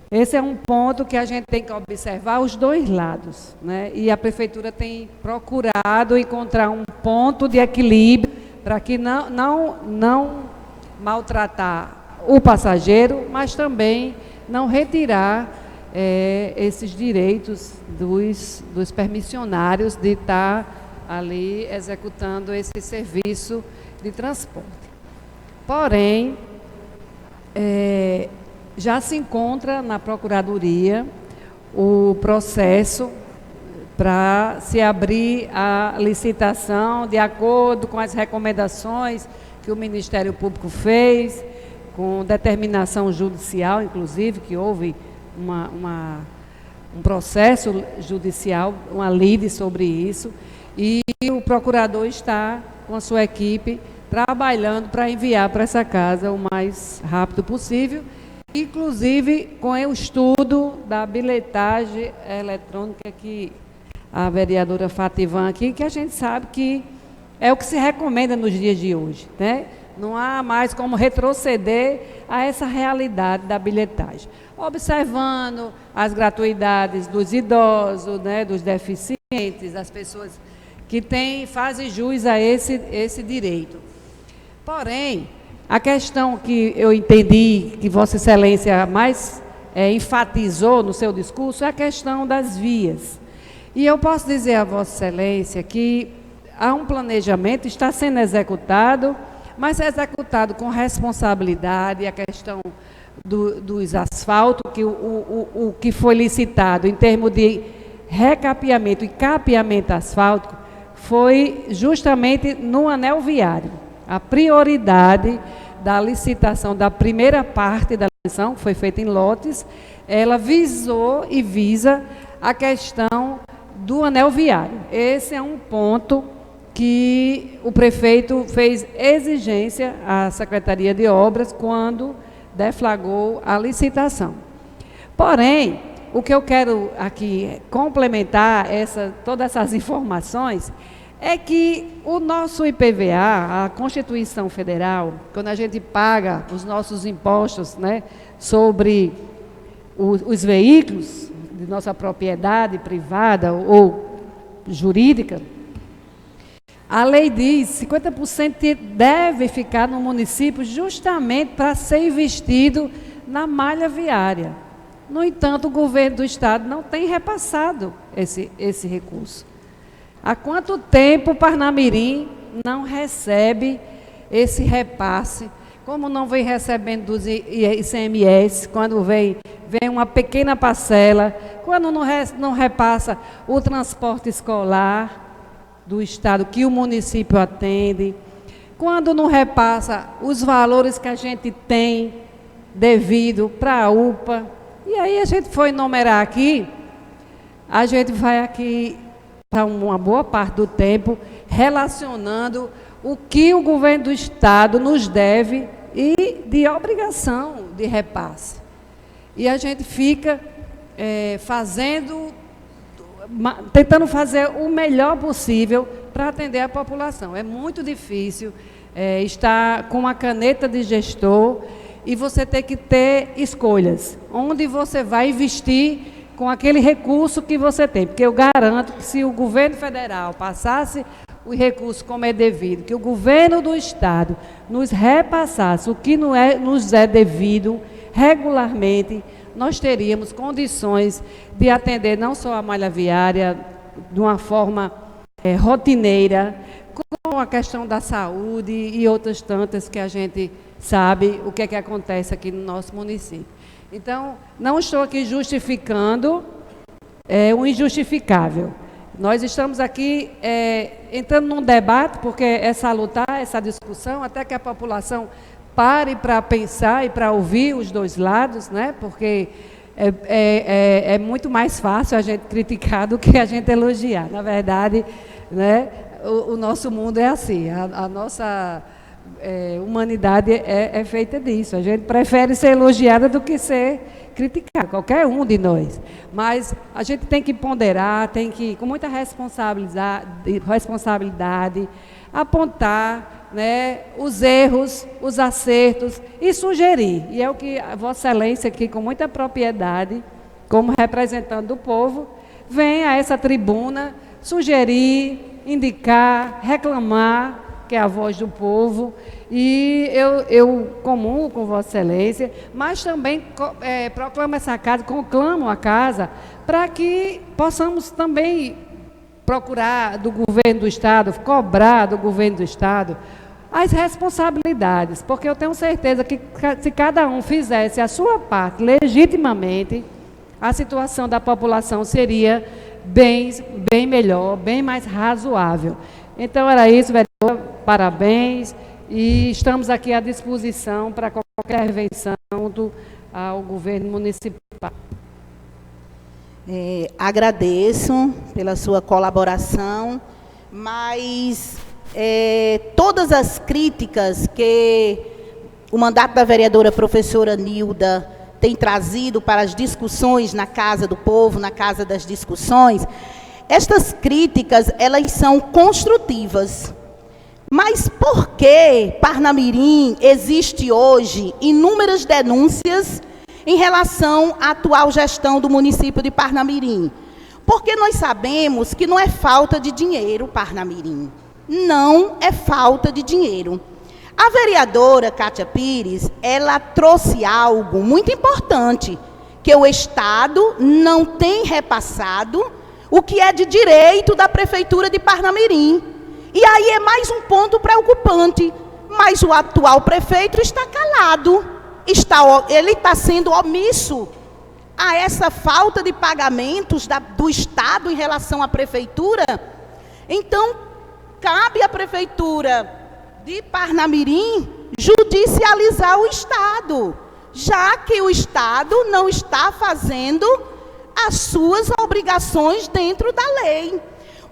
Speaker 8: Esse é um ponto que a gente tem que observar os dois lados, né? E a Prefeitura tem procurado encontrar um ponto de equilíbrio para que não maltratar o passageiro, mas também não retirar esses direitos dos permissionários de estar ali executando esse serviço de transporte. Porém, já se encontra na Procuradoria o processo para se abrir a licitação de acordo com as recomendações que o Ministério Público fez, com determinação judicial, inclusive, que houve um processo judicial, uma lide sobre isso, e o procurador está com a sua equipe trabalhando para enviar para essa casa o mais rápido possível, inclusive com o estudo da bilhetagem eletrônica que a vereadora Fativan aqui, que a gente sabe que é o que se recomenda nos dias de hoje, né? Não há mais como retroceder a essa realidade da bilhetagem. Observando as gratuidades dos idosos, né, dos deficientes, das pessoas que fazem jus a esse direito. Porém, a questão que eu entendi que Vossa Excelência mais enfatizou no seu discurso é a questão das vias. E eu posso dizer a Vossa Excelência que há um planejamento, está sendo executado, mas é executado com responsabilidade. A questão dos asfaltos, que o que foi licitado em termos de recapeamento e capeamento asfáltico, foi justamente no anel viário. A prioridade da licitação, da primeira parte da licitação, que foi feita em lotes, ela visou e visa a questão do anel viário. Esse é um ponto que o prefeito fez exigência à Secretaria de Obras quando deflagrou a licitação. Porém, o que eu quero aqui complementar todas essas informações é que o nosso IPVA, a Constituição Federal, quando a gente paga os nossos impostos, né, sobre os veículos de nossa propriedade privada ou jurídica, a lei diz que 50% deve ficar no município justamente para ser investido na malha viária. No entanto, o governo do estado não tem repassado esse recurso. Há quanto tempo o Parnamirim não recebe esse repasse? Como não vem recebendo dos ICMS, quando vem uma pequena parcela, quando não repassa o transporte escolar do estado que o município atende, quando não repassa os valores que a gente tem devido para a UPA. E aí a gente foi enumerar aqui, a gente vai aqui para uma boa parte do tempo relacionando o que o governo do estado nos deve e de obrigação de repasse. E a gente fica tentando fazer o melhor possível para atender a população. É muito difícil estar com uma caneta de gestor e você ter que ter escolhas. Onde você vai investir com aquele recurso que você tem? Porque eu garanto que se o governo federal passasse o recurso como é devido, que o governo do estado nos repassasse o que nos é devido regularmente, nós teríamos condições de atender não só a malha viária de uma forma rotineira, como a questão da saúde e outras tantas que a gente sabe o que é que acontece aqui no nosso município. Então, não estou aqui justificando o injustificável. Nós estamos aqui entrando num debate, porque é salutar essa discussão, até que a população pare para pensar e para ouvir os dois lados, né? Porque é muito mais fácil a gente criticar do que a gente elogiar. Na verdade, né, o nosso mundo é assim, a nossa humanidade é feita disso. A gente prefere ser elogiada do que ser criticada, qualquer um de nós. Mas a gente tem que ponderar, tem que, com muita responsabilidade, apontar, né, os erros, os acertos e sugerir. E é o que a Vossa Excelência aqui, com muita propriedade, como representante do povo, vem a essa tribuna sugerir, indicar, reclamar, que é a voz do povo, e eu comungo com Vossa Excelência, mas também proclamo essa casa, conclamo a casa, para que possamos também procurar do governo do estado, cobrar do governo do estado as responsabilidades, porque eu tenho certeza que se cada um fizesse a sua parte legitimamente, a situação da população seria bem melhor, bem mais razoável. Então era isso, vereador, parabéns, e estamos aqui à disposição para qualquer intervenção ao governo municipal.
Speaker 5: Agradeço pela sua colaboração, mas todas as críticas que o mandato da vereadora professora Nilda tem trazido para as discussões na Casa do Povo, na Casa das Discussões, estas críticas, elas são construtivas, Mas por que Parnamirim existe hoje inúmeras denúncias em relação à atual gestão do município de Parnamirim? Porque nós sabemos que não é falta de dinheiro, Parnamirim. Não é falta de dinheiro. A vereadora Kátia Pires, ela trouxe algo muito importante, que o Estado não tem repassado o que é de direito da Prefeitura de Parnamirim. E aí é mais um ponto preocupante, mas o atual prefeito está calado, ele está sendo omisso a essa falta de pagamentos do Estado em relação à Prefeitura. Então, cabe à Prefeitura de Parnamirim judicializar o Estado, já que o Estado não está fazendo as suas obrigações dentro da lei.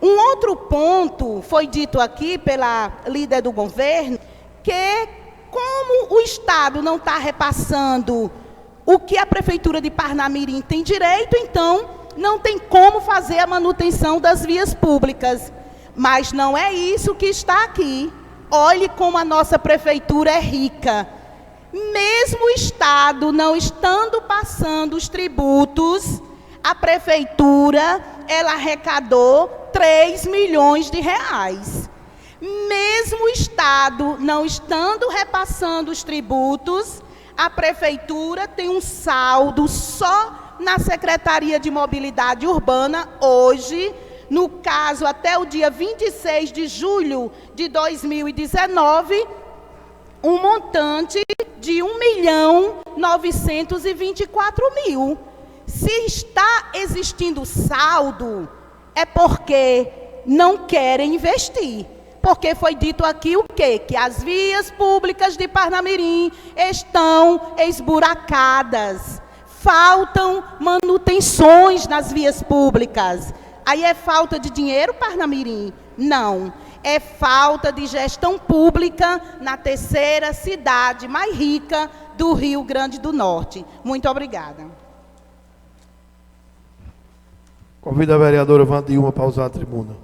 Speaker 5: Um outro ponto foi dito aqui pela líder do governo, que como o Estado não está repassando o que a Prefeitura de Parnamirim tem direito, então não tem como fazer a manutenção das vias públicas. Mas não é isso que está aqui. Olhe como a nossa Prefeitura é rica. Mesmo o Estado não estando passando os tributos, a Prefeitura, ela arrecadou 3 milhões de reais. Mesmo o Estado não estando repassando os tributos, a Prefeitura tem um saldo só na Secretaria de Mobilidade Urbana, hoje, no caso, até o dia 26 de julho de 2019, um montante de 1.924.000. Se está existindo saldo, é porque não querem investir. Porque foi dito aqui o quê? Que as vias públicas de Parnamirim estão esburacadas. Faltam manutenções nas vias públicas. Aí é falta de dinheiro, Parnamirim? Não. É falta de gestão pública na terceira cidade mais rica do Rio Grande do Norte. Muito obrigada.
Speaker 1: Convido a vereadora Vandilma para usar a tribuna.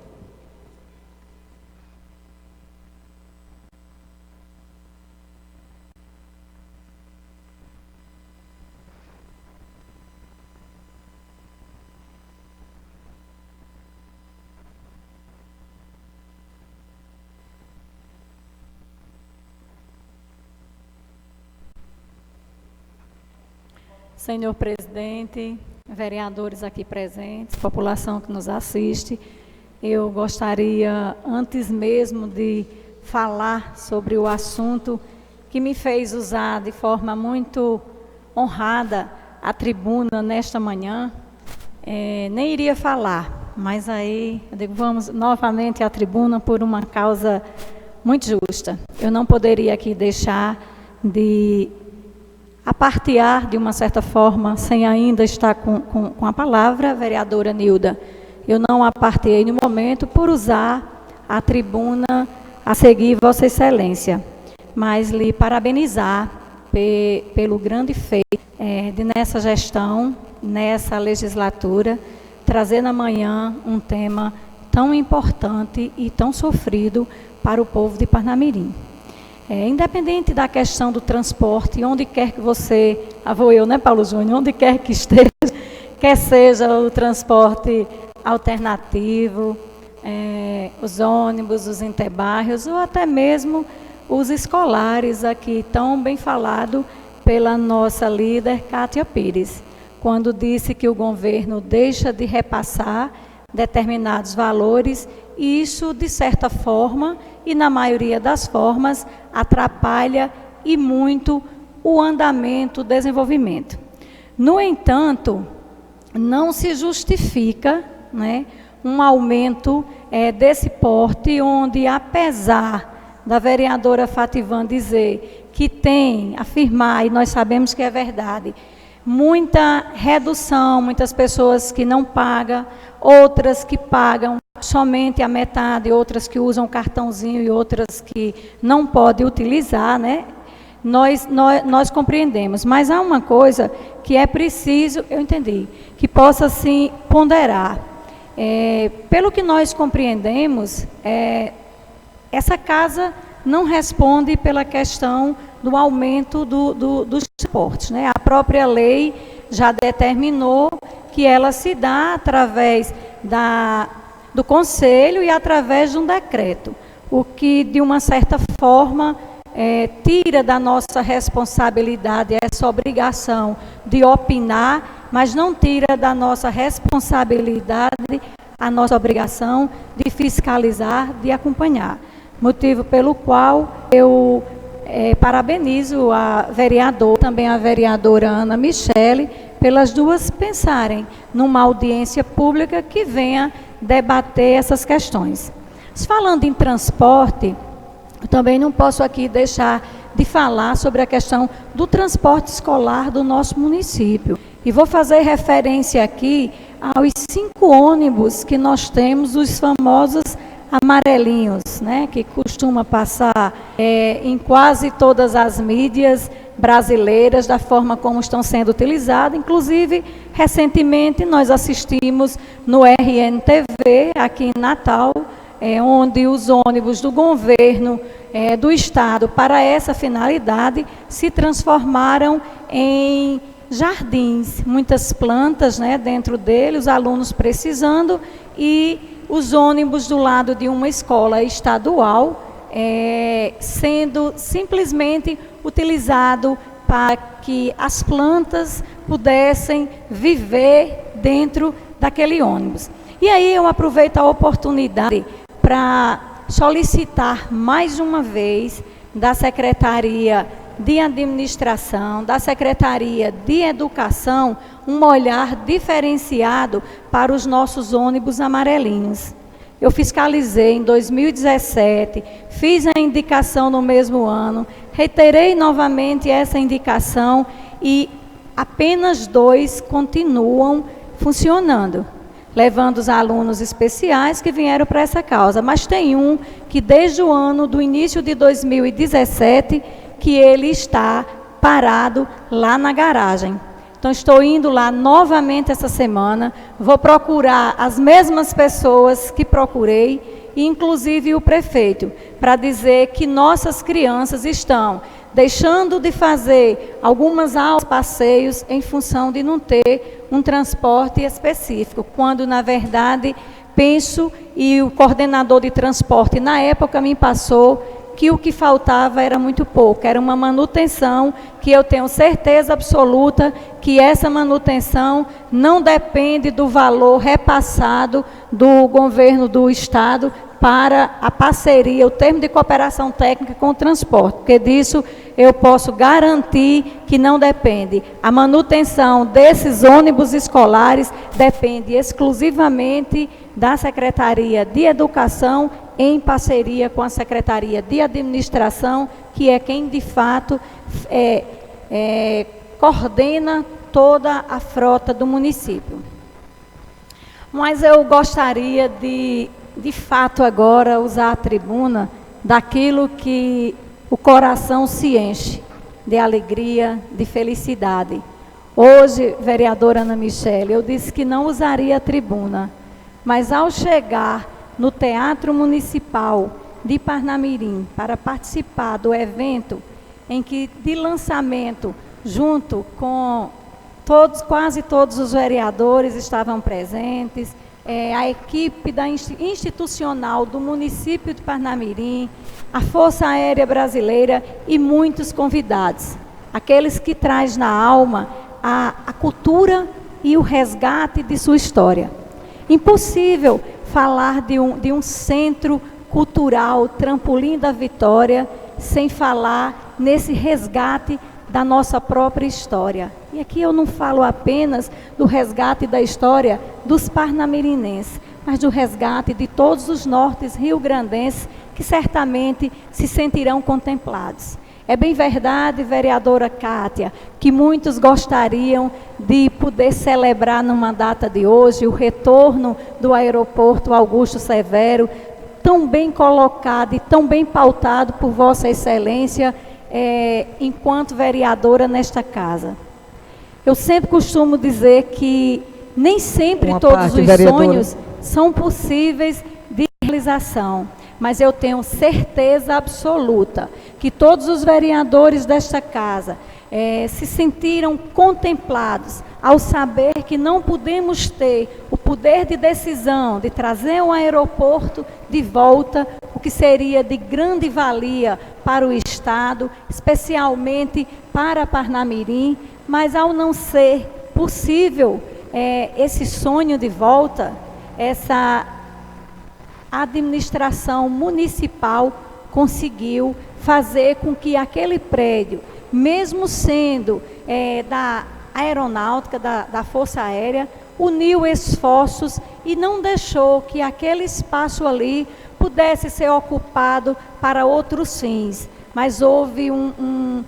Speaker 4: Senhor presidente, vereadores aqui presentes, população que nos assiste, eu gostaria, antes mesmo de falar sobre o assunto que me fez usar de forma muito honrada a tribuna nesta manhã, nem iria falar, mas aí eu digo, vamos novamente à tribuna por uma causa muito justa. Eu não poderia aqui deixar de apartear de uma certa forma, sem ainda estar com a palavra, vereadora Nilda. Eu não apartei no momento por usar a tribuna a seguir Vossa Excelência, mas lhe parabenizar pelo grande feito de nessa gestão, nessa legislatura, trazer na manhã um tema tão importante e tão sofrido para o povo de Parnamirim. Independente da questão do transporte, onde quer que você, vou eu, né, Paulo Júnior, onde quer que esteja, quer seja o transporte alternativo, os ônibus, os interbairros, ou até mesmo os escolares aqui, tão bem falado pela nossa líder, Kátia Pires, quando disse que o governo deixa de repassar determinados valores, e isso, de certa forma, e na maioria das formas, atrapalha e muito o andamento, o desenvolvimento. No entanto, não se justifica, né, um aumento desse porte, onde, apesar da vereadora Fativan dizer que tem, afirmar, e nós sabemos que é verdade, muita redução, muitas pessoas que não pagam, outras que pagam somente a metade, outras que usam cartãozinho e outras que não podem utilizar, né? Nós compreendemos, mas há uma coisa que é preciso, eu entendi, que possa sim ponderar. Pelo que nós compreendemos, essa casa não responde pela questão do aumento dos transportes, né? A própria lei já determinou que ela se dá através do Conselho e através de um decreto, o que, de uma certa forma, tira da nossa responsabilidade essa obrigação de opinar, mas não tira da nossa responsabilidade a nossa obrigação de fiscalizar, de acompanhar. Motivo pelo qual eu parabenizo a vereadora, também a vereadora Ana Michele, pelas duas pensarem numa audiência pública que venha debater essas questões. Falando em transporte, eu também não posso aqui deixar de falar sobre a questão do transporte escolar do nosso município. E vou fazer referência aqui aos 5 ônibus que nós temos, os famosos amarelinhos, né, que costuma passar em quase todas as mídias brasileiras, da forma como estão sendo utilizados. Inclusive, recentemente, nós assistimos no RNTV, aqui em Natal, onde os ônibus do governo do estado, para essa finalidade, se transformaram em jardins, muitas plantas, né, dentro dele, os alunos precisando, e os ônibus do lado de uma escola estadual sendo simplesmente utilizado para que as plantas pudessem viver dentro daquele ônibus. E aí eu aproveito a oportunidade para solicitar mais uma vez da Secretaria de Administração, da Secretaria de Educação, um olhar diferenciado para os nossos ônibus amarelinhos. Eu fiscalizei em 2017, fiz a indicação no mesmo ano, reiterei novamente essa indicação e apenas 2 continuam funcionando, levando os alunos especiais que vieram para essa causa. Mas tem um que desde o ano do início de 2017, que ele está parado lá na garagem. Então, estou indo lá novamente essa semana, vou procurar as mesmas pessoas que procurei, inclusive o prefeito, para dizer que nossas crianças estão deixando de fazer algumas aulas, passeios, em função de não ter um transporte específico, quando, na verdade, penso, e o coordenador de transporte, na época, me passou que o que faltava era muito pouco, era uma manutenção que eu tenho certeza absoluta que essa manutenção não depende do valor repassado do governo do estado para a parceria, o termo de cooperação técnica com o transporte, porque disso eu posso garantir que não depende. A manutenção desses ônibus escolares depende exclusivamente da Secretaria de Educação, em parceria com a Secretaria de Administração, que é quem, de fato, coordena toda a frota do município. Mas eu gostaria de fato, agora, usar a tribuna daquilo que o coração se enche de alegria, de felicidade. Hoje, vereadora Ana Michele, eu disse que não usaria a tribuna, mas ao chegar no Teatro Municipal de Parnamirim para participar do evento em que, de lançamento, junto com quase todos os vereadores estavam presentes, a equipe institucional do município de Parnamirim, a Força Aérea Brasileira e muitos convidados, aqueles que trazem na alma a cultura e o resgate de sua história. Impossível falar de um centro cultural, Trampolim da Vitória, sem falar nesse resgate da nossa própria história. E aqui eu não falo apenas do resgate da história dos parnamirinenses, mas do resgate de todos os nortes rio-grandenses que certamente se sentirão contemplados. É bem verdade, vereadora Kátia, que muitos gostariam de poder celebrar numa data de hoje o retorno do aeroporto Augusto Severo, tão bem colocado e tão bem pautado por Vossa Excelência, enquanto vereadora nesta casa. Eu sempre costumo dizer que nem sempre todos os sonhos são possíveis de realização, mas eu tenho certeza absoluta que todos os vereadores desta casa se sentiram contemplados ao saber que não podemos ter o poder de decisão de trazer um aeroporto de volta, o que seria de grande valia para o Estado, especialmente para Parnamirim, mas ao não ser possível esse sonho de volta, essa administração municipal conseguiu fazer com que aquele prédio, mesmo sendo da aeronáutica, da Força Aérea, uniu esforços e não deixou que aquele espaço ali pudesse ser ocupado para outros fins. Mas houve um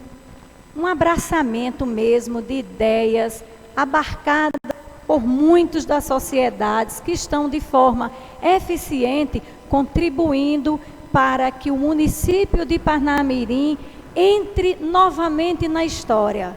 Speaker 4: abraçamento mesmo de ideias abarcadas por muitos das sociedades que estão de forma eficiente contribuindo para que o município de Parnamirim entre novamente na história.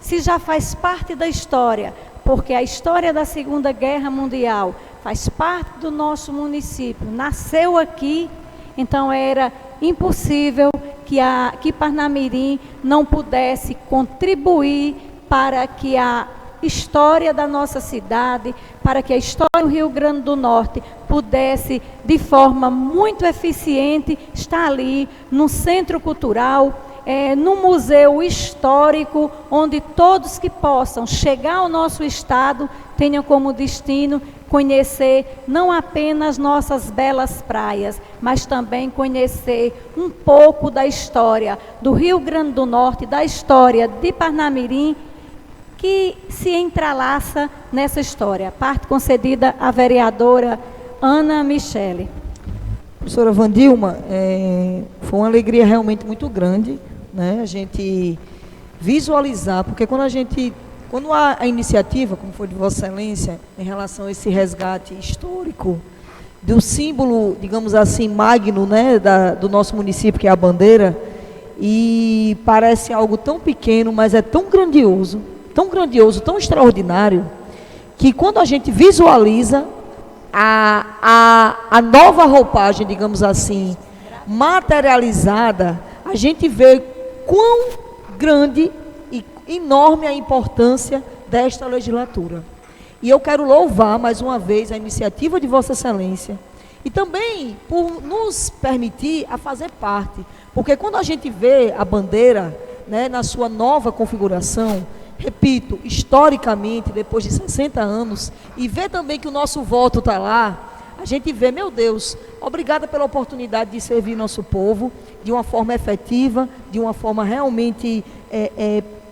Speaker 4: Se já faz parte da história, porque a história da Segunda Guerra Mundial faz parte do nosso município, nasceu aqui, então era impossível que Parnamirim não pudesse contribuir para que a história da nossa cidade, para que a história do Rio Grande do Norte pudesse, de forma muito eficiente, estar ali no Centro Cultural, no Museu Histórico, onde todos que possam chegar ao nosso estado tenham como destino conhecer não apenas nossas belas praias, mas também conhecer um pouco da história do Rio Grande do Norte, da história de Parnamirim, que se entrelaça nessa história. Parte concedida à vereadora Ana Michele.
Speaker 6: Professora Wandilma, foi uma alegria realmente muito grande, né? A gente visualizar, porque quando há a iniciativa, como foi de Vossa Excelência, em relação a esse resgate histórico do símbolo, digamos assim, magno, né, do nosso município, que é a bandeira, e parece algo tão pequeno, mas é tão grandioso, tão extraordinário, que quando a gente visualiza a nova roupagem, digamos assim, materializada, a gente vê quão grande e enorme a importância desta legislatura. E eu quero louvar mais uma vez a iniciativa de Vossa Excelência e também por nos permitir a fazer parte, porque quando a gente vê a bandeira, né, na sua nova configuração, repito, historicamente, depois de 60 anos, e vê também que o nosso voto está lá, a gente vê, meu Deus, obrigada pela oportunidade de servir nosso povo de uma forma efetiva, de uma forma realmente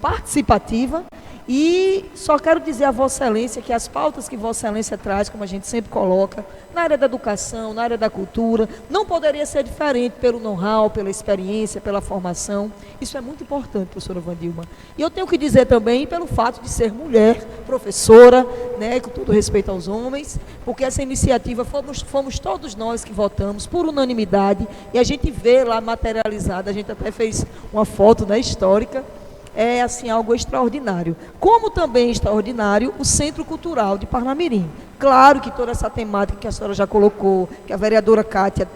Speaker 6: participativa. E só quero dizer a Vossa Excelência que as pautas que Vossa Excelência traz, como a gente sempre coloca, na área da educação, na área da cultura, não poderia ser diferente pelo know-how, pela experiência, pela formação. Isso é muito importante, professora Wandilma. E eu tenho que dizer também pelo fato de ser mulher, professora, né, com todo respeito aos homens, porque essa iniciativa fomos todos nós que votamos por unanimidade, e a gente vê lá materializada, a gente até fez uma foto, né, histórica. É assim algo extraordinário. Como também extraordinário o Centro Cultural de Parnamirim. Claro que toda essa temática que a senhora já colocou, que a vereadora Kátia,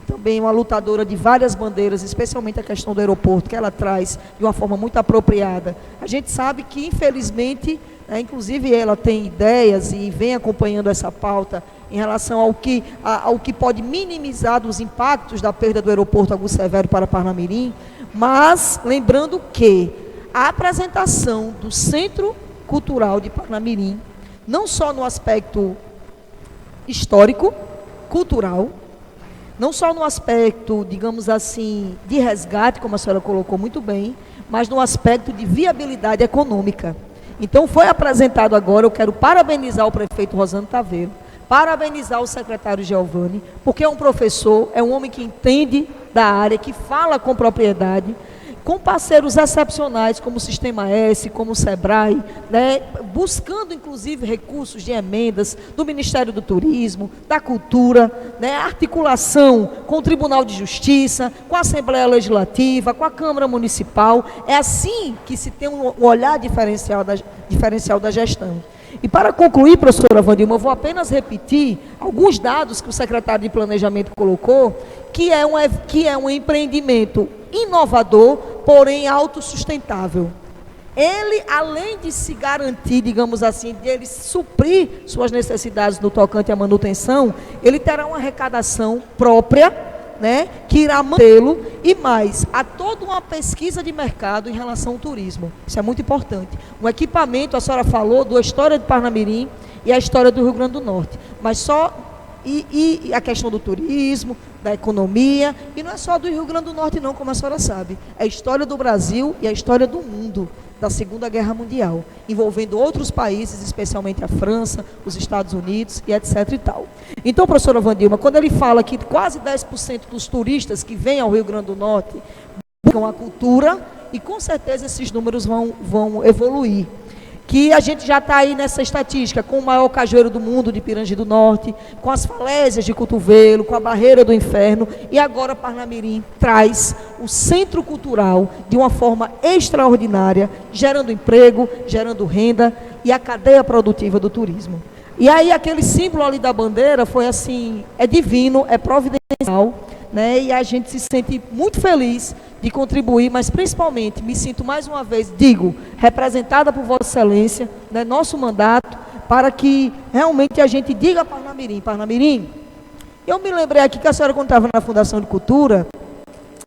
Speaker 6: também uma lutadora de várias bandeiras, especialmente a questão do aeroporto, que ela traz de uma forma muito apropriada. A gente sabe que, infelizmente, inclusive ela tem ideias e vem acompanhando essa pauta em relação ao que pode minimizar os impactos da perda do aeroporto Augusto Severo para Parnamirim. Mas, lembrando que a apresentação do Centro Cultural de Parnamirim, não só no aspecto histórico, cultural, não só no aspecto, digamos assim, de resgate, como a senhora colocou muito bem, mas no aspecto de viabilidade econômica. Então, foi apresentado agora, eu quero parabenizar o prefeito Rosano Taveiro, parabenizar o secretário Giovanni, porque é um professor, é um homem que entende da área, que fala com propriedade, com parceiros excepcionais como o Sistema S, como o SEBRAE, né, buscando inclusive recursos de emendas do Ministério do Turismo, da Cultura, né, articulação com o Tribunal de Justiça, com a Assembleia Legislativa, com a Câmara Municipal. É assim que se tem um olhar diferencial da gestão. E para concluir, professora Wandilma, eu vou apenas repetir alguns dados que o secretário de Planejamento colocou, que é um empreendimento inovador, porém autossustentável. Ele, além de se garantir, digamos assim, de ele suprir suas necessidades no tocante à manutenção, ele terá uma arrecadação própria, né, que irá mantê-lo, e mais, há toda uma pesquisa de mercado em relação ao turismo. Isso é muito importante. Um equipamento, a senhora falou, da história de Parnamirim e a história do Rio Grande do Norte, mas só, e a questão do turismo, da economia, e não é só do Rio Grande do Norte não, como a senhora sabe, é a história do Brasil e a história do mundo, da Segunda Guerra Mundial, envolvendo outros países, especialmente a França, os Estados Unidos e etc e tal. Então, professora Wandilma, quando ele fala que quase 10% dos turistas que vêm ao Rio Grande do Norte buscam a cultura, e com certeza esses números vão evoluir. Que a gente já está aí nessa estatística, com o maior cajueiro do mundo de Pirangi do Norte, com as falésias de Cotovelo, com a Barreira do Inferno, e agora Parnamirim traz o centro cultural de uma forma extraordinária, gerando emprego, gerando renda e a cadeia produtiva do turismo. E aí aquele símbolo ali da bandeira foi assim, é divino, é providencial, né? E a gente se sente muito feliz de contribuir, mas principalmente me sinto mais uma vez, representada por Vossa Excelência, né, nosso mandato, para que realmente a gente diga a Parnamirim, eu me lembrei aqui que a senhora, quando estava na Fundação de Cultura,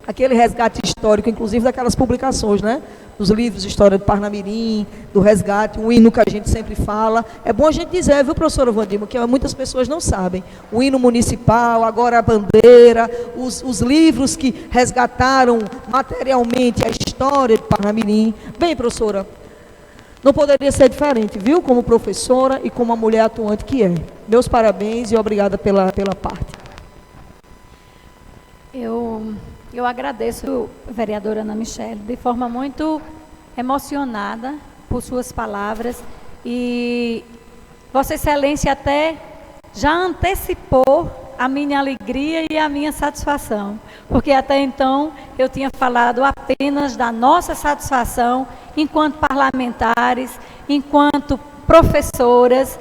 Speaker 6: aquele resgate histórico, inclusive daquelas publicações, né? Dos livros de história de Parnamirim, do resgate, o hino que a gente sempre fala. É bom a gente dizer, viu, professora Wandilma, que muitas pessoas não sabem. O hino municipal, agora a bandeira, os livros que resgataram materialmente a história de Parnamirim. Bem, professora, não poderia ser diferente, viu, como professora e como a mulher atuante que é. Meus parabéns e obrigada pela parte.
Speaker 4: Eu agradeço, vereadora Ana Michele, de forma muito emocionada por suas palavras, e Vossa Excelência até já antecipou a minha alegria e a minha satisfação, porque até então eu tinha falado apenas da nossa satisfação enquanto parlamentares, enquanto professoras,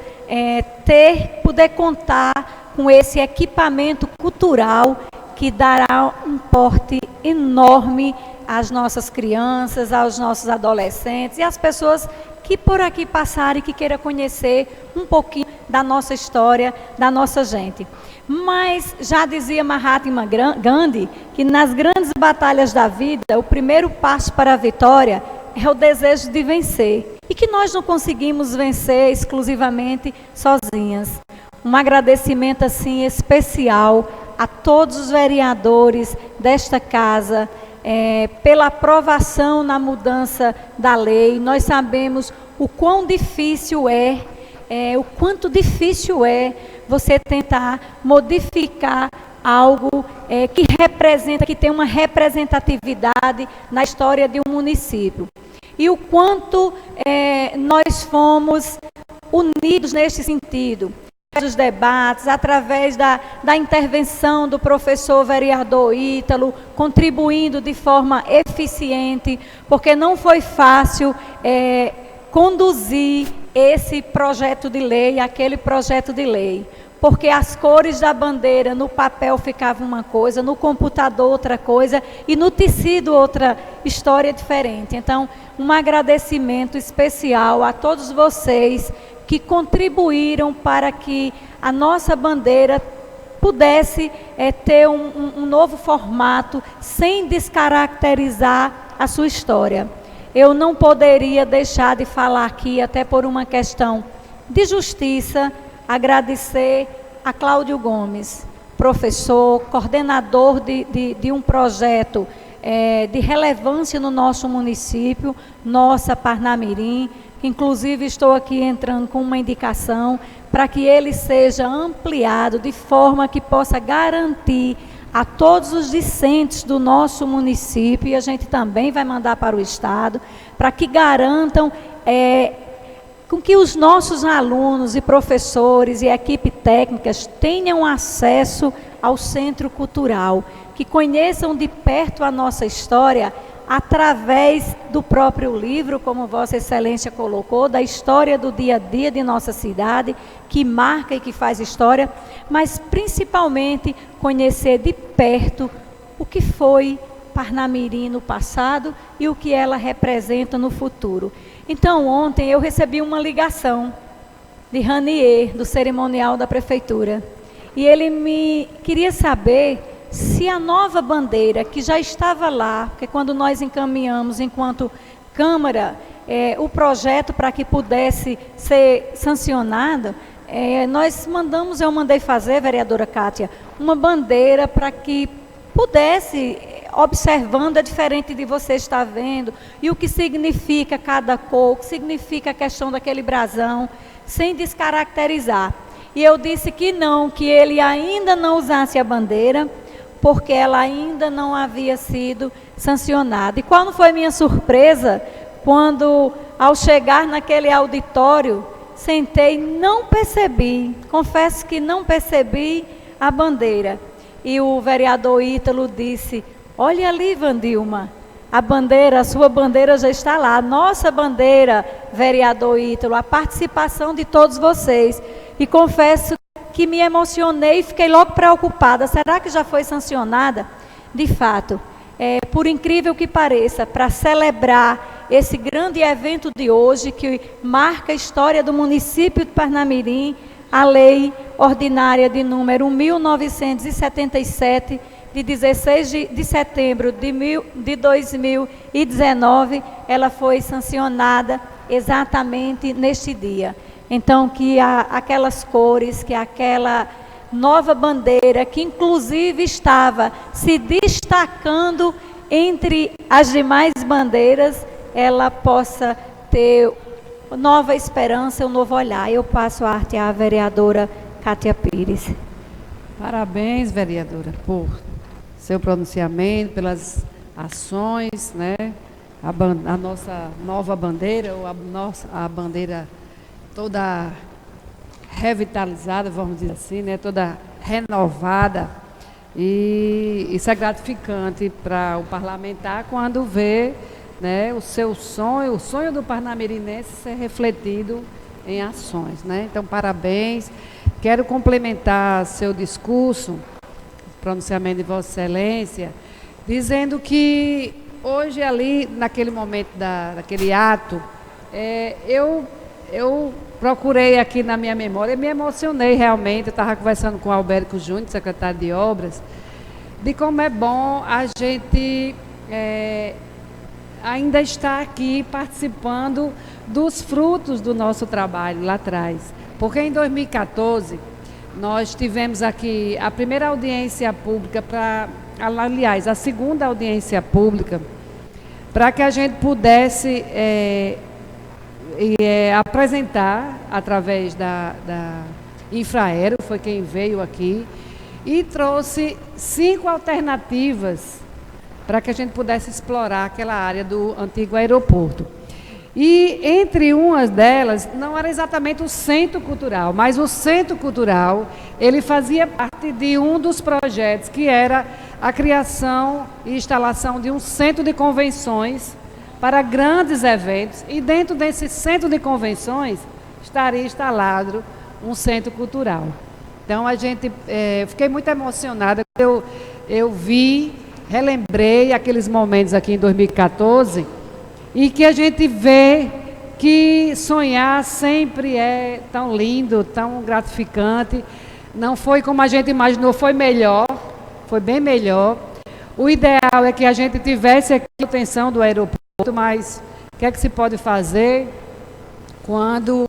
Speaker 4: poder contar com esse equipamento cultural que dará um porte enorme às nossas crianças, aos nossos adolescentes e às pessoas que por aqui passarem e que queiram conhecer um pouquinho da nossa história, da nossa gente. Mas já dizia Mahatma Gandhi que nas grandes batalhas da vida, o primeiro passo para a vitória é o desejo de vencer, e que nós não conseguimos vencer exclusivamente sozinhas. Um agradecimento assim especial a todos os vereadores desta casa, pela aprovação na mudança da lei. Nós sabemos o quão difícil o quanto difícil é você tentar modificar algo que representa, que tem uma representatividade na história de um município. E o quanto nós fomos unidos neste sentido. Dos debates, através da intervenção do professor vereador Ítalo, contribuindo de forma eficiente, porque não foi fácil conduzir esse projeto de lei, aquele projeto de lei, porque as cores da bandeira no papel ficavam uma coisa, no computador outra coisa, e no tecido outra história diferente. Então, um agradecimento especial a todos vocês que contribuíram para que a nossa bandeira pudesse ter um novo formato, sem descaracterizar a sua história. Eu não poderia deixar de falar aqui, até por uma questão de justiça, agradecer a Cláudio Gomes, professor, coordenador de um projeto de relevância no nosso município, nossa Parnamirim. Inclusive, estou aqui entrando com uma indicação para que ele seja ampliado de forma que possa garantir a todos os discentes do nosso município, e a gente também vai mandar para o Estado, para que garantam com que os nossos alunos e professores e equipe técnicas tenham acesso ao centro cultural, que conheçam de perto a nossa história, através do próprio livro, como Vossa Excelência colocou, da história do dia a dia de nossa cidade, que marca e que faz história, mas principalmente conhecer de perto o que foi Parnamirim no passado e o que ela representa no futuro. Então, ontem eu recebi uma ligação de Ranier, do cerimonial da prefeitura, e ele me queria saber se a nova bandeira que já estava lá, porque quando nós encaminhamos enquanto Câmara o projeto para que pudesse ser sancionado, eu mandei fazer, vereadora Kátia, uma bandeira para que pudesse, observando, é diferente de você estar vendo, e o que significa cada cor, o que significa a questão daquele brasão, sem descaracterizar. E eu disse que não, que ele ainda não usasse a bandeira, porque ela ainda não havia sido sancionada. E qual não foi minha surpresa, quando, ao chegar naquele auditório, sentei, não percebi, confesso que não percebi a bandeira. E o vereador Ítalo disse, olha ali, Vandilma, a bandeira, a sua bandeira já está lá, a nossa bandeira, vereador Ítalo, a participação de todos vocês. E confesso que me emocionei e fiquei logo preocupada. Será que já foi sancionada? De fato, por incrível que pareça, para celebrar esse grande evento de hoje, que marca a história do município de Parnamirim, a lei ordinária de número 1977, de 16 de setembro de 2019, ela foi sancionada exatamente neste dia. Então, que aquelas cores, que aquela nova bandeira, que inclusive estava se destacando entre as demais bandeiras, ela possa ter nova esperança, um novo olhar. Eu passo a arte à vereadora Kátia Pires.
Speaker 8: Parabéns, vereadora, por seu pronunciamento, pelas ações, né? A nossa nova bandeira, ou a bandeira toda revitalizada, vamos dizer assim, né? Toda renovada. E isso é gratificante para o parlamentar quando vê, né, o seu sonho, o sonho do parnamirinense ser refletido em ações, né? Então, parabéns. Quero complementar seu discurso, pronunciamento de Vossa Excelência, dizendo que hoje ali, naquele momento daquele ato, eu procurei aqui na minha memória, me emocionei realmente. Eu estava conversando com o Albérico Júnior, secretário de Obras, de como é bom a gente ainda estar aqui participando dos frutos do nosso trabalho lá atrás. Porque em 2014, nós tivemos aqui a primeira audiência pública aliás, a segunda audiência pública, para que a gente pudesse apresentar, através da Infraero, foi quem veio aqui, e trouxe 5 alternativas para que a gente pudesse explorar aquela área do antigo aeroporto. E entre umas delas, não era exatamente o Centro Cultural, mas o Centro Cultural, ele fazia parte de um dos projetos, que era a criação e instalação de um centro de convenções para grandes eventos, e dentro desse centro de convenções estaria instalado um centro cultural. Então, fiquei muito emocionada quando eu vi, relembrei aqueles momentos aqui em 2014, e que a gente vê que sonhar sempre é tão lindo, tão gratificante. Não foi como a gente imaginou, foi melhor, foi bem melhor. O ideal é que a gente tivesse aqui a manutenção do aeroporto, mas o que é que se pode fazer quando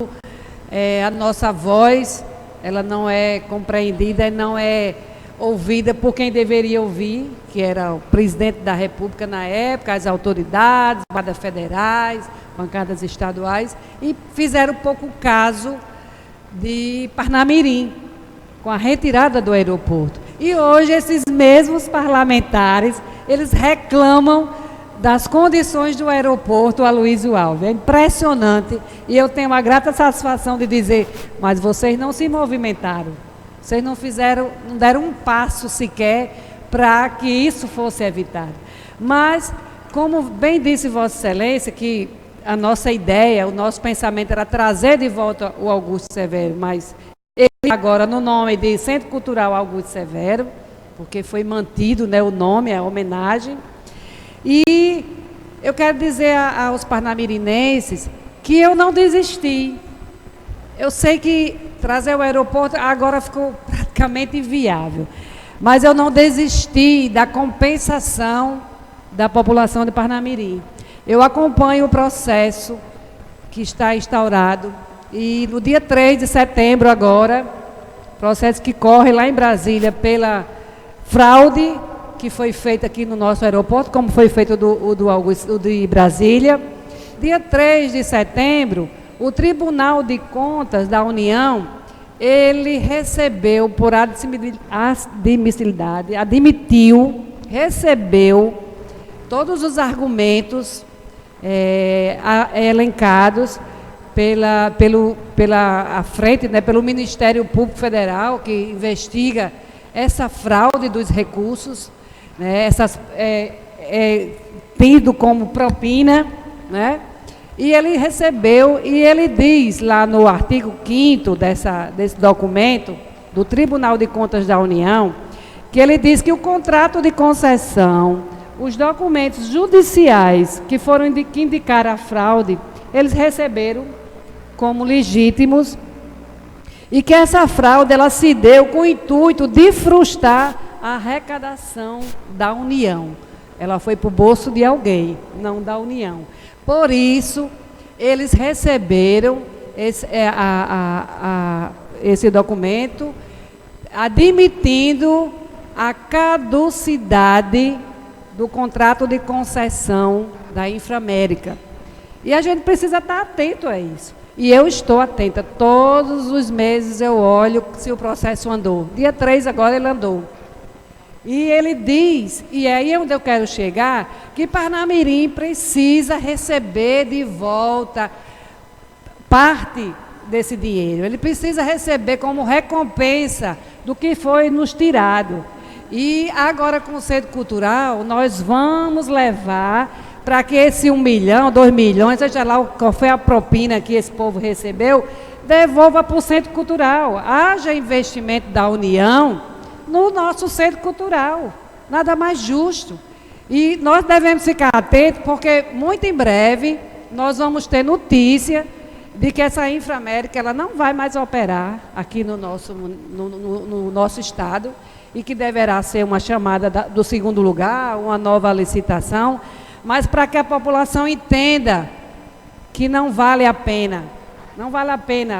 Speaker 8: a nossa voz ela não é compreendida e não é ouvida por quem deveria ouvir, que era o presidente da República na época, as autoridades, bancadas federais, bancadas estaduais, e fizeram pouco caso de Parnamirim, com a retirada do aeroporto. E hoje esses mesmos parlamentares, eles reclamam das condições do aeroporto Aloysio Alves. É impressionante, e eu tenho a grata satisfação de dizer, mas vocês não se movimentaram. Vocês não deram um passo sequer para que isso fosse evitado. Mas como bem disse Vossa Excelência, que a nossa ideia, o nosso pensamento era trazer de volta o Augusto Severo, mas ele agora no nome de Centro Cultural Augusto Severo, porque foi mantido, né, o nome, a homenagem. E eu quero dizer aos parnamirinenses que eu não desisti. Eu sei que trazer o aeroporto agora ficou praticamente inviável, mas eu não desisti da compensação da população de Parnamirim. Eu acompanho o processo que está instaurado e no dia 3 de setembro agora, processo que corre lá em Brasília pela fraude que foi feita aqui no nosso aeroporto, como foi feito o de Brasília. Dia 3 de setembro, o Tribunal de Contas da União, ele recebeu por admissibilidade, recebeu todos os argumentos elencados pela frente, né, pelo Ministério Público Federal, que investiga essa fraude dos recursos, né, tido como propina, né? E ele recebeu, e ele diz lá no artigo 5º desse documento do Tribunal de Contas da União, que ele diz que o contrato de concessão, os documentos judiciais que que indicaram a fraude, eles receberam como legítimos e que essa fraude ela se deu com o intuito de frustrar a arrecadação da União. Ela foi para o bolso de alguém, não da União. Por isso, eles receberam esse documento admitindo a caducidade do contrato de concessão da Inframérica. E a gente precisa estar atento a isso. E eu estou atenta. Todos os meses eu olho se o processo andou. Dia 3 agora ele andou. E ele diz, e é aí onde eu quero chegar, que Parnamirim precisa receber de volta parte desse dinheiro. Ele precisa receber como recompensa do que foi nos tirado. E agora com o Centro Cultural, nós vamos levar para que esse 1 milhão, 2 milhões, seja lá qual foi a propina que esse povo recebeu, devolva para o Centro Cultural. Haja investimento da União no nosso Centro Cultural, nada mais justo. E nós devemos ficar atentos, porque muito em breve nós vamos ter notícia de que essa Inframérica ela não vai mais operar aqui no nosso estado, e que deverá ser uma chamada do segundo lugar, uma nova licitação, mas para que a população entenda que não vale a pena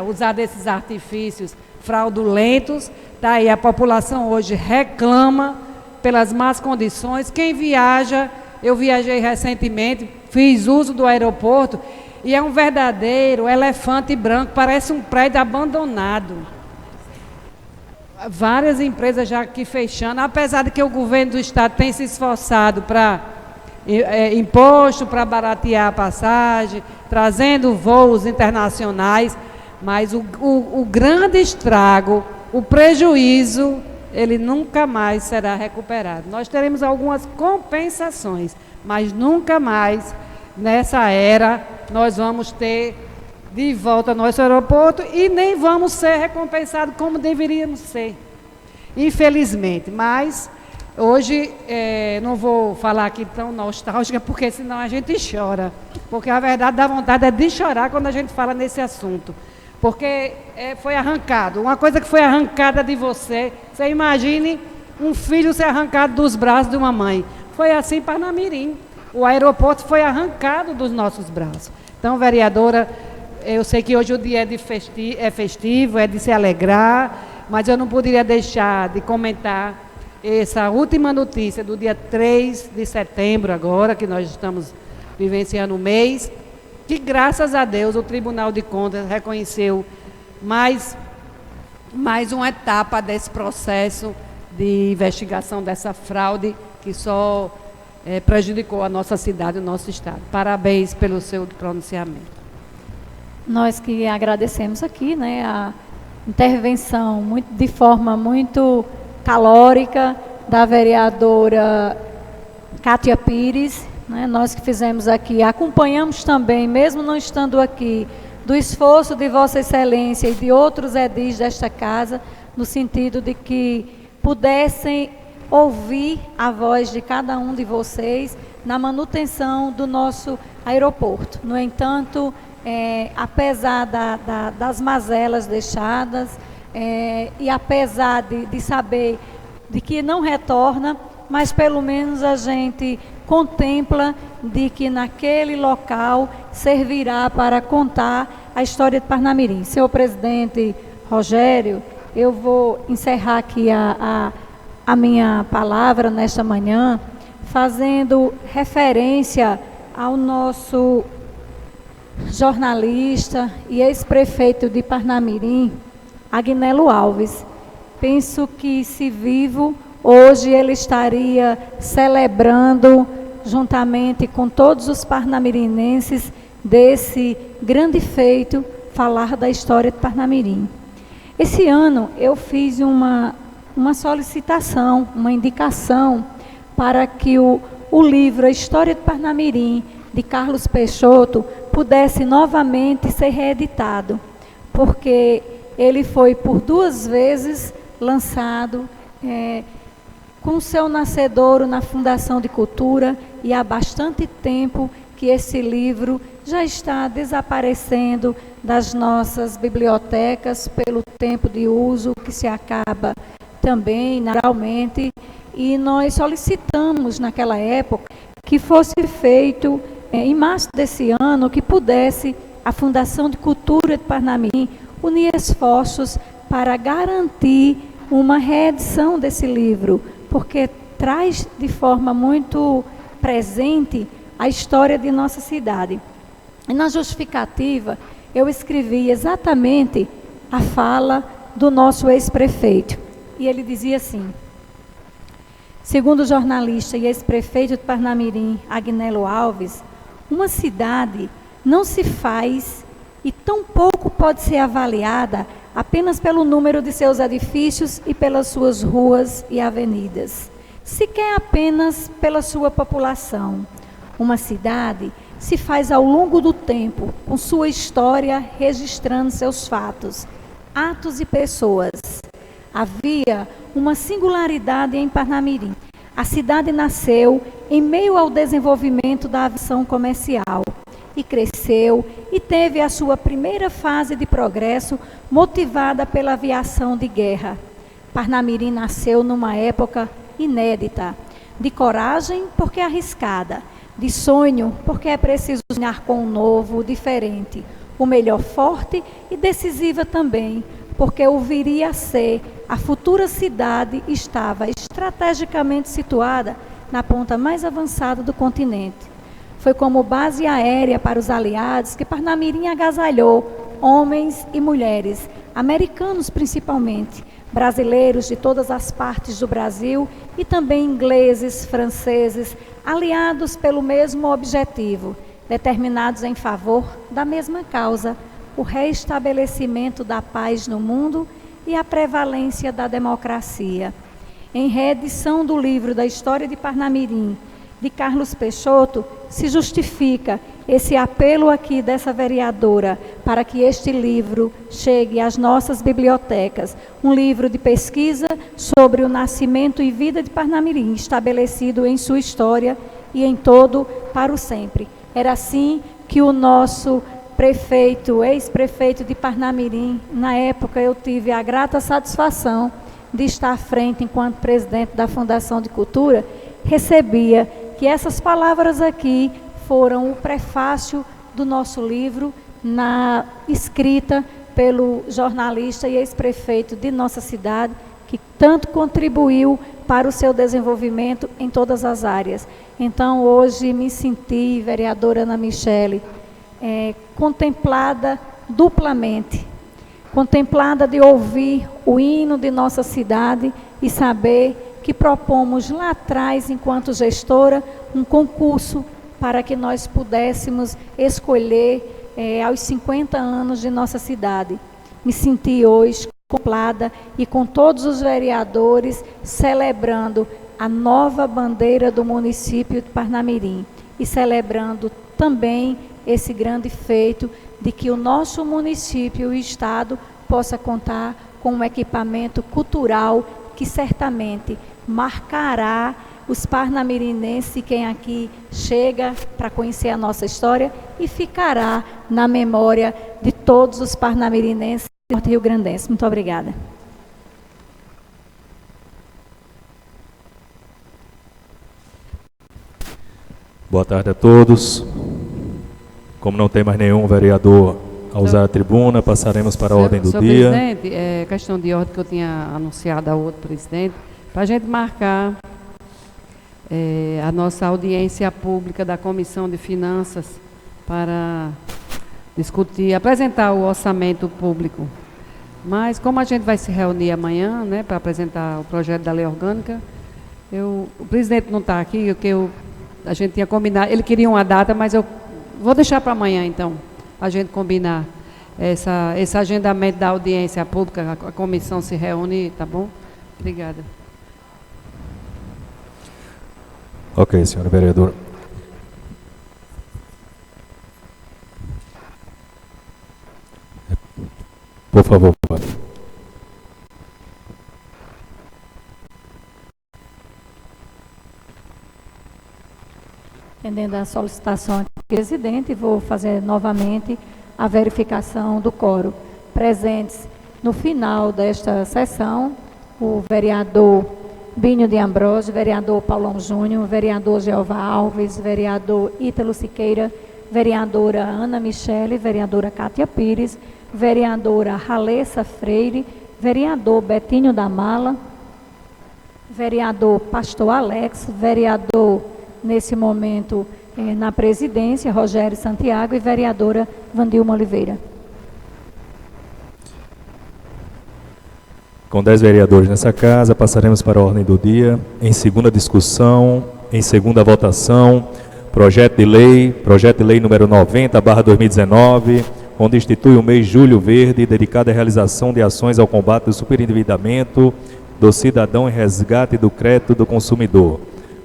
Speaker 8: usar desses artifícios fraudulentos. Tá aí, a população hoje reclama pelas más condições. Quem viaja, eu viajei recentemente, fiz uso do aeroporto, e é um verdadeiro elefante branco, parece um prédio abandonado. Várias empresas já aqui fechando, apesar de que o governo do estado tem se esforçado para imposto, para baratear a passagem, trazendo voos internacionais, mas o grande estrago, o prejuízo, ele nunca mais será recuperado. Nós teremos algumas compensações, mas nunca mais, nessa era, nós vamos ter de volta nosso aeroporto e nem vamos ser recompensados como deveríamos ser, infelizmente. Mas hoje, não vou falar aqui tão nostálgica, porque senão a gente chora, porque a verdade dá vontade é de chorar quando a gente fala nesse assunto. Porque foi arrancado, uma coisa que foi arrancada de você. Você imagine um filho ser arrancado dos braços de uma mãe. Foi assim para Parnamirim. O aeroporto foi arrancado dos nossos braços. Então, vereadora, eu sei que hoje o dia é festivo, é de se alegrar, mas eu não poderia deixar de comentar essa última notícia do dia 3 de setembro agora, que nós estamos vivenciando o mês, que graças a Deus o Tribunal de Contas reconheceu mais uma etapa desse processo de investigação dessa fraude que só prejudicou a nossa cidade, o nosso estado. Parabéns pelo seu pronunciamento.
Speaker 4: Nós que agradecemos aqui, né, a intervenção de forma muito calórica da vereadora Cátia Pires, né, nós que fizemos aqui, acompanhamos também, mesmo não estando aqui, do esforço de Vossa Excelência e de outros edis desta casa, no sentido de que pudessem ouvir a voz de cada um de vocês na manutenção do nosso aeroporto. No entanto, apesar das mazelas deixadas, e apesar de saber de que não retorna, mas pelo menos a gente contempla de que naquele local servirá para contar a história de Parnamirim. Senhor presidente Rogério, eu vou encerrar aqui a minha palavra nesta manhã, fazendo referência ao nosso jornalista e ex-prefeito de Parnamirim, Agnello Alves. Penso que, se vivo, hoje ele estaria celebrando, juntamente com todos os parnamirinenses, desse grande feito, falar da história de Parnamirim. Esse ano eu fiz uma solicitação, uma indicação para que o livro A História de Parnamirim, de Carlos Peixoto, pudesse novamente ser reeditado, porque ele foi por 2 vezes lançado com seu nascedouro na Fundação de Cultura, e há bastante tempo que esse livro já está desaparecendo das nossas bibliotecas pelo tempo de uso que se acaba também naturalmente, e nós solicitamos naquela época que fosse feito em março desse ano, que pudesse a Fundação de Cultura de Parnamirim unir esforços para garantir uma reedição desse livro, porque traz de forma muito presente a história de nossa cidade. E na justificativa, eu escrevi exatamente a fala do nosso ex-prefeito. E ele dizia assim: segundo o jornalista e ex-prefeito de Parnamirim, Agnello Alves, uma cidade não se faz e tão pouco pode ser avaliada apenas pelo número de seus edifícios e pelas suas ruas e avenidas, sequer apenas pela sua população. Uma cidade se faz ao longo do tempo, com sua história registrando seus fatos, atos e pessoas. Havia uma singularidade em Parnamirim. A cidade nasceu em meio ao desenvolvimento da aviação comercial e cresceu e teve a sua primeira fase de progresso motivada pela aviação de guerra. Parnamirim nasceu numa época inédita, de coragem porque é arriscada, de sonho porque é preciso sonhar com o novo, o diferente, o melhor, forte e decisiva também, porque o viria a ser a futura cidade estava estrategicamente situada na ponta mais avançada do continente. Foi como base aérea para os aliados que Parnamirim agasalhou homens e mulheres, americanos principalmente, brasileiros de todas as partes do Brasil e também ingleses, franceses, aliados pelo mesmo objetivo, determinados em favor da mesma causa, o restabelecimento da paz no mundo e a prevalência da democracia. Em reedição do livro da História de Parnamirim, de Carlos Peixoto, se justifica esse apelo aqui dessa vereadora para que este livro chegue às nossas bibliotecas, um livro de pesquisa sobre o nascimento e vida de Parnamirim, estabelecido em sua história e em todo para o sempre. Era assim que o nosso prefeito, ex-prefeito de Parnamirim, na época eu tive a grata satisfação de estar à frente enquanto presidente da Fundação de Cultura, recebia que essas palavras aqui foram o prefácio do nosso livro, na escrita pelo jornalista e ex-prefeito de nossa cidade, que tanto contribuiu para o seu desenvolvimento em todas as áreas. Então, hoje me senti, vereadora Ana Michele, contemplada duplamente, contemplada de ouvir o hino de nossa cidade e saber que propomos lá atrás, enquanto gestora, um concurso para que nós pudéssemos escolher aos 50 anos de nossa cidade. Me senti hoje contemplada e com todos os vereadores celebrando a nova bandeira do município de Parnamirim. e celebrando também esse grande feito de que o nosso município e o Estado possa contar com um equipamento cultural que certamente marcará os parnamirinenses e quem aqui chega para conhecer a nossa história e ficará na memória de todos os parnamirinenses do Norte Rio Grandense. Muito obrigada.
Speaker 9: Boa tarde a todos. Como não tem mais nenhum vereador a usar a tribuna, passaremos para a ordem do
Speaker 8: Senhor
Speaker 9: dia.
Speaker 8: presidente, é questão de ordem que eu tinha anunciado ao outro presidente, para a gente marcar a nossa audiência pública da Comissão de Finanças para discutir, apresentar o orçamento público. Mas como a gente vai se reunir amanhã, né, para apresentar o projeto da lei orgânica, o presidente não está aqui, a gente tinha combinado, ele queria uma data, mas eu vou deixar para amanhã, então, a gente combinar esse agendamento da audiência pública, a comissão se reúne, tá bom? Obrigada.
Speaker 9: Ok, senhora vereadora. Por favor.
Speaker 4: Atendendo à solicitação do presidente, vou fazer novamente a verificação do quórum. Presentes no final desta sessão, o vereador Binho de Ambrosio, vereador Paulão Júnior, vereador Jeová Alves, vereador Ítalo Siqueira, vereadora Ana Michele, vereadora Cátia Pires, vereadora Ralessa Freire, vereador Betinho da Mala, vereador Pastor Alex, vereador, nesse momento, na presidência, Rogério Santiago e vereadora Vandilma Oliveira.
Speaker 9: Com 10 vereadores nessa casa, passaremos para a ordem do dia. Em segunda discussão, em segunda votação, projeto de lei número 90/2019, onde institui o mês Julho Verde, dedicado à realização de ações ao combate do superendividamento do cidadão e resgate do crédito do consumidor,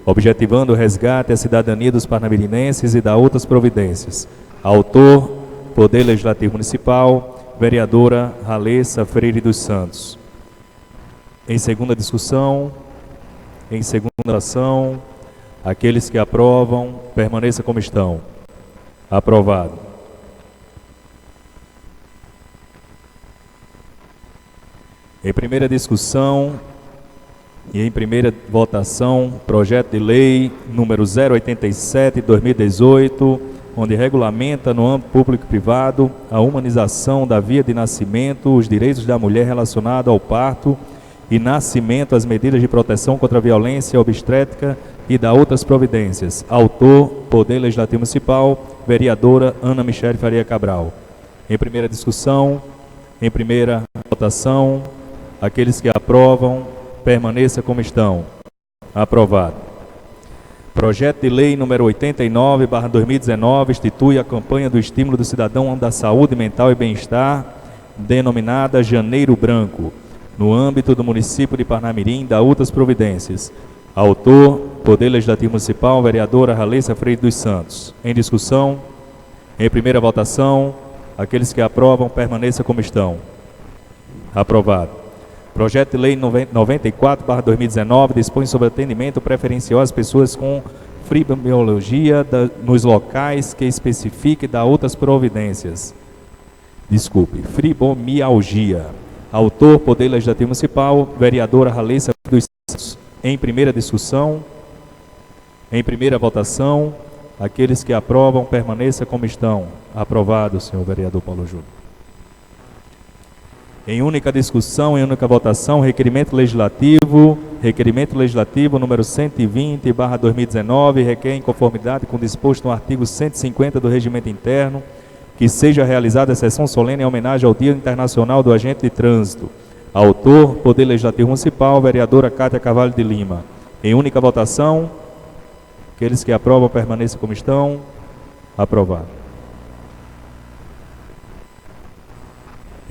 Speaker 9: objetivando o resgate à cidadania dos parnamirinenses e da outras providências. Autor, Poder Legislativo Municipal, vereadora Ralessa Freire dos Santos. Em segunda discussão, em segunda ação, aqueles que aprovam, permaneça como estão. Aprovado. Em primeira discussão e em primeira votação, projeto de lei número 087/2018, onde regulamenta no âmbito público e privado a humanização da via de nascimento, os direitos da mulher relacionados ao parto e nascimento, as medidas de proteção contra a violência obstétrica e da outras providências. Autor, Poder Legislativo Municipal, vereadora Ana Michele Faria Cabral. Em primeira discussão, em primeira votação, aqueles que aprovam, permaneça como estão. Aprovado. Projeto de lei número 89/2019, institui a campanha do estímulo do cidadão da saúde mental e bem-estar, denominada Janeiro Branco, no âmbito do município de Parnamirim, da outras providências. Autor, Poder Legislativo Municipal, vereadora Ralessa Freire dos Santos. Em discussão, em primeira votação, aqueles que aprovam, permaneça como estão. Aprovado. Projeto de lei 94/2019, dispõe sobre atendimento preferencial às pessoas com fibromialgia nos locais que especifique da outras providências. Fibromialgia. Autor, Poder Legislativo Municipal, vereadora Ralessa dos Santos. Em primeira discussão, em primeira votação, aqueles que aprovam, permaneça como estão. Aprovado, senhor vereador Paulo Júnior. Em única discussão, em única votação, requerimento legislativo número 120/2019, requer em conformidade com o disposto no artigo 150 do Regimento Interno, que seja realizada a sessão solene em homenagem ao Dia Internacional do Agente de Trânsito. Autor, Poder Legislativo Municipal, vereadora Cátia Carvalho de Lima. Em única votação, aqueles que aprovam, permaneçam como estão. Aprovado.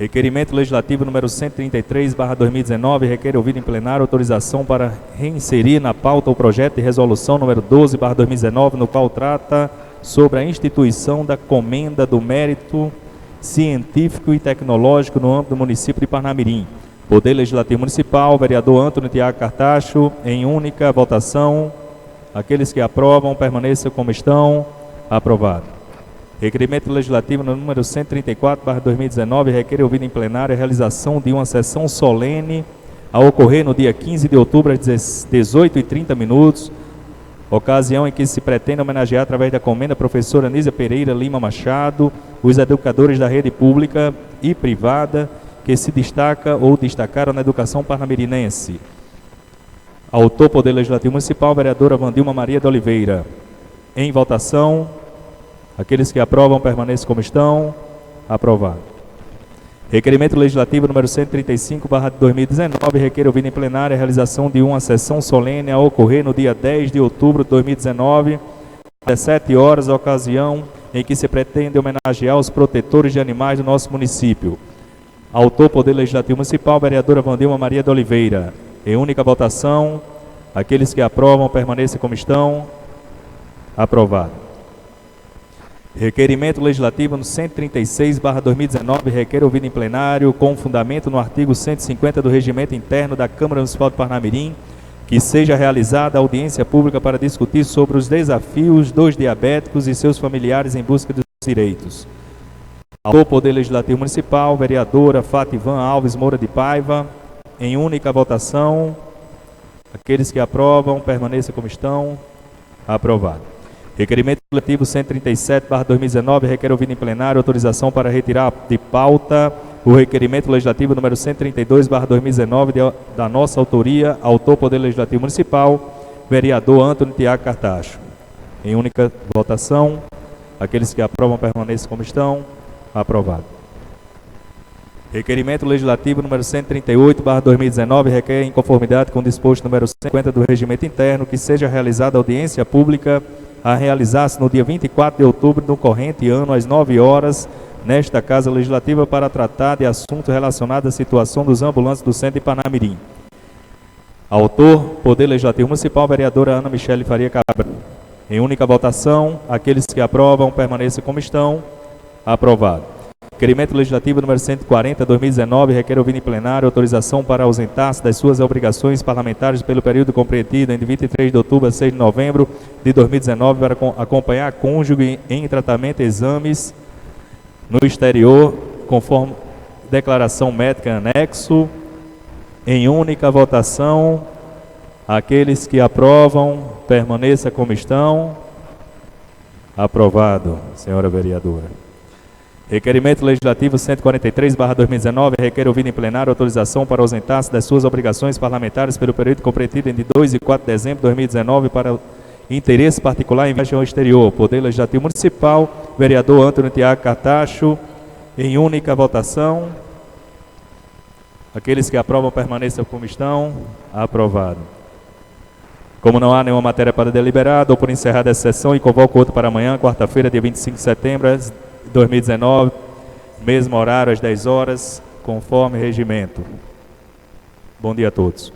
Speaker 9: Requerimento Legislativo número 133/2019, requer ouvido em plenário autorização para reinserir na pauta o projeto de resolução número 12/2019, no qual trata sobre a instituição da Comenda do Mérito Científico e Tecnológico no âmbito do município de Parnamirim. Poder Legislativo Municipal, vereador Antônio Tiago Cartacho, em única votação. Aqueles que aprovam, permaneçam como estão. Aprovado. Requerimento Legislativo número 134/2019, requer ouvido em plenário a realização de uma sessão solene a ocorrer no dia 15 de outubro, às 18h30, ocasião em que se pretende homenagear, através da comenda, a professora Anísia Pereira Lima Machado, os educadores da rede pública e privada que se destaca ou destacaram na educação parnamirinense. Autor, Poder Legislativo Municipal, vereadora Wandilma Maria de Oliveira. Em votação, aqueles que aprovam, permaneçam como estão. Aprovado. Requerimento Legislativo número 135/2019, requer ouvido em plenário a realização de uma sessão solene a ocorrer no dia 10 de outubro de 2019, às 17 horas, ocasião em que se pretende homenagear os protetores de animais do nosso município. Autor, Poder Legislativo Municipal, vereadora Wandilma Maria de Oliveira. Em única votação, aqueles que aprovam, permaneçam como estão. Aprovado. Requerimento Legislativo no 136/2019, requer ouvido em plenário, com fundamento no artigo 150 do Regimento Interno da Câmara Municipal de Parnamirim, que seja realizada audiência pública para discutir sobre os desafios dos diabéticos e seus familiares em busca dos direitos. Autor, Poder Legislativo Municipal, vereadora Fátima Alves Moura de Paiva. Em única votação, aqueles que aprovam, permaneçam como estão. Aprovado. Requerimento Legislativo 137/2019, requer ouvido em plenário autorização para retirar de pauta o requerimento legislativo número 132/2019 da nossa autoria. Autor, Poder Legislativo Municipal, vereador Antônio Tiago Cartacho. Em única votação, aqueles que aprovam, permaneçam como estão. Aprovado. Requerimento Legislativo número 138/2019, requer, em conformidade com o disposto número 50 do Regimento Interno, que seja realizada audiência pública a realizar-se no dia 24 de outubro do corrente ano, às 9 horas, nesta Casa Legislativa, para tratar de assuntos relacionados à situação dos ambulantes do centro de Parnamirim. Autor, Poder Legislativo Municipal, vereadora Ana Michele Faria Cabral. Em única votação, aqueles que aprovam, permaneçam como estão. Aprovado. Requerimento Legislativo número 140/2019, requer ouvido em plenário autorização para ausentar-se das suas obrigações parlamentares pelo período compreendido entre 23 de outubro a 6 de novembro de 2019 para acompanhar cônjuge em tratamento e exames no exterior, conforme declaração médica anexo. Em única votação, aqueles que aprovam, permaneça como estão. Aprovado, senhora vereadora. Requerimento Legislativo 143/2019, requer ouvido em plenário autorização para ausentar-se das suas obrigações parlamentares pelo período compreendido entre 2 e 4 de dezembro de 2019 para interesse particular em viagem ao exterior. Poder Legislativo Municipal, vereador Antônio Tiago Cartacho. Em única votação, aqueles que aprovam, permaneçam como estão. Aprovado. Como não há nenhuma matéria para deliberar, dou por encerrada essa sessão e convoco outra para amanhã, quarta-feira, dia 25 de setembro, 2019, mesmo horário, às 10 horas, conforme regimento. Bom dia a todos.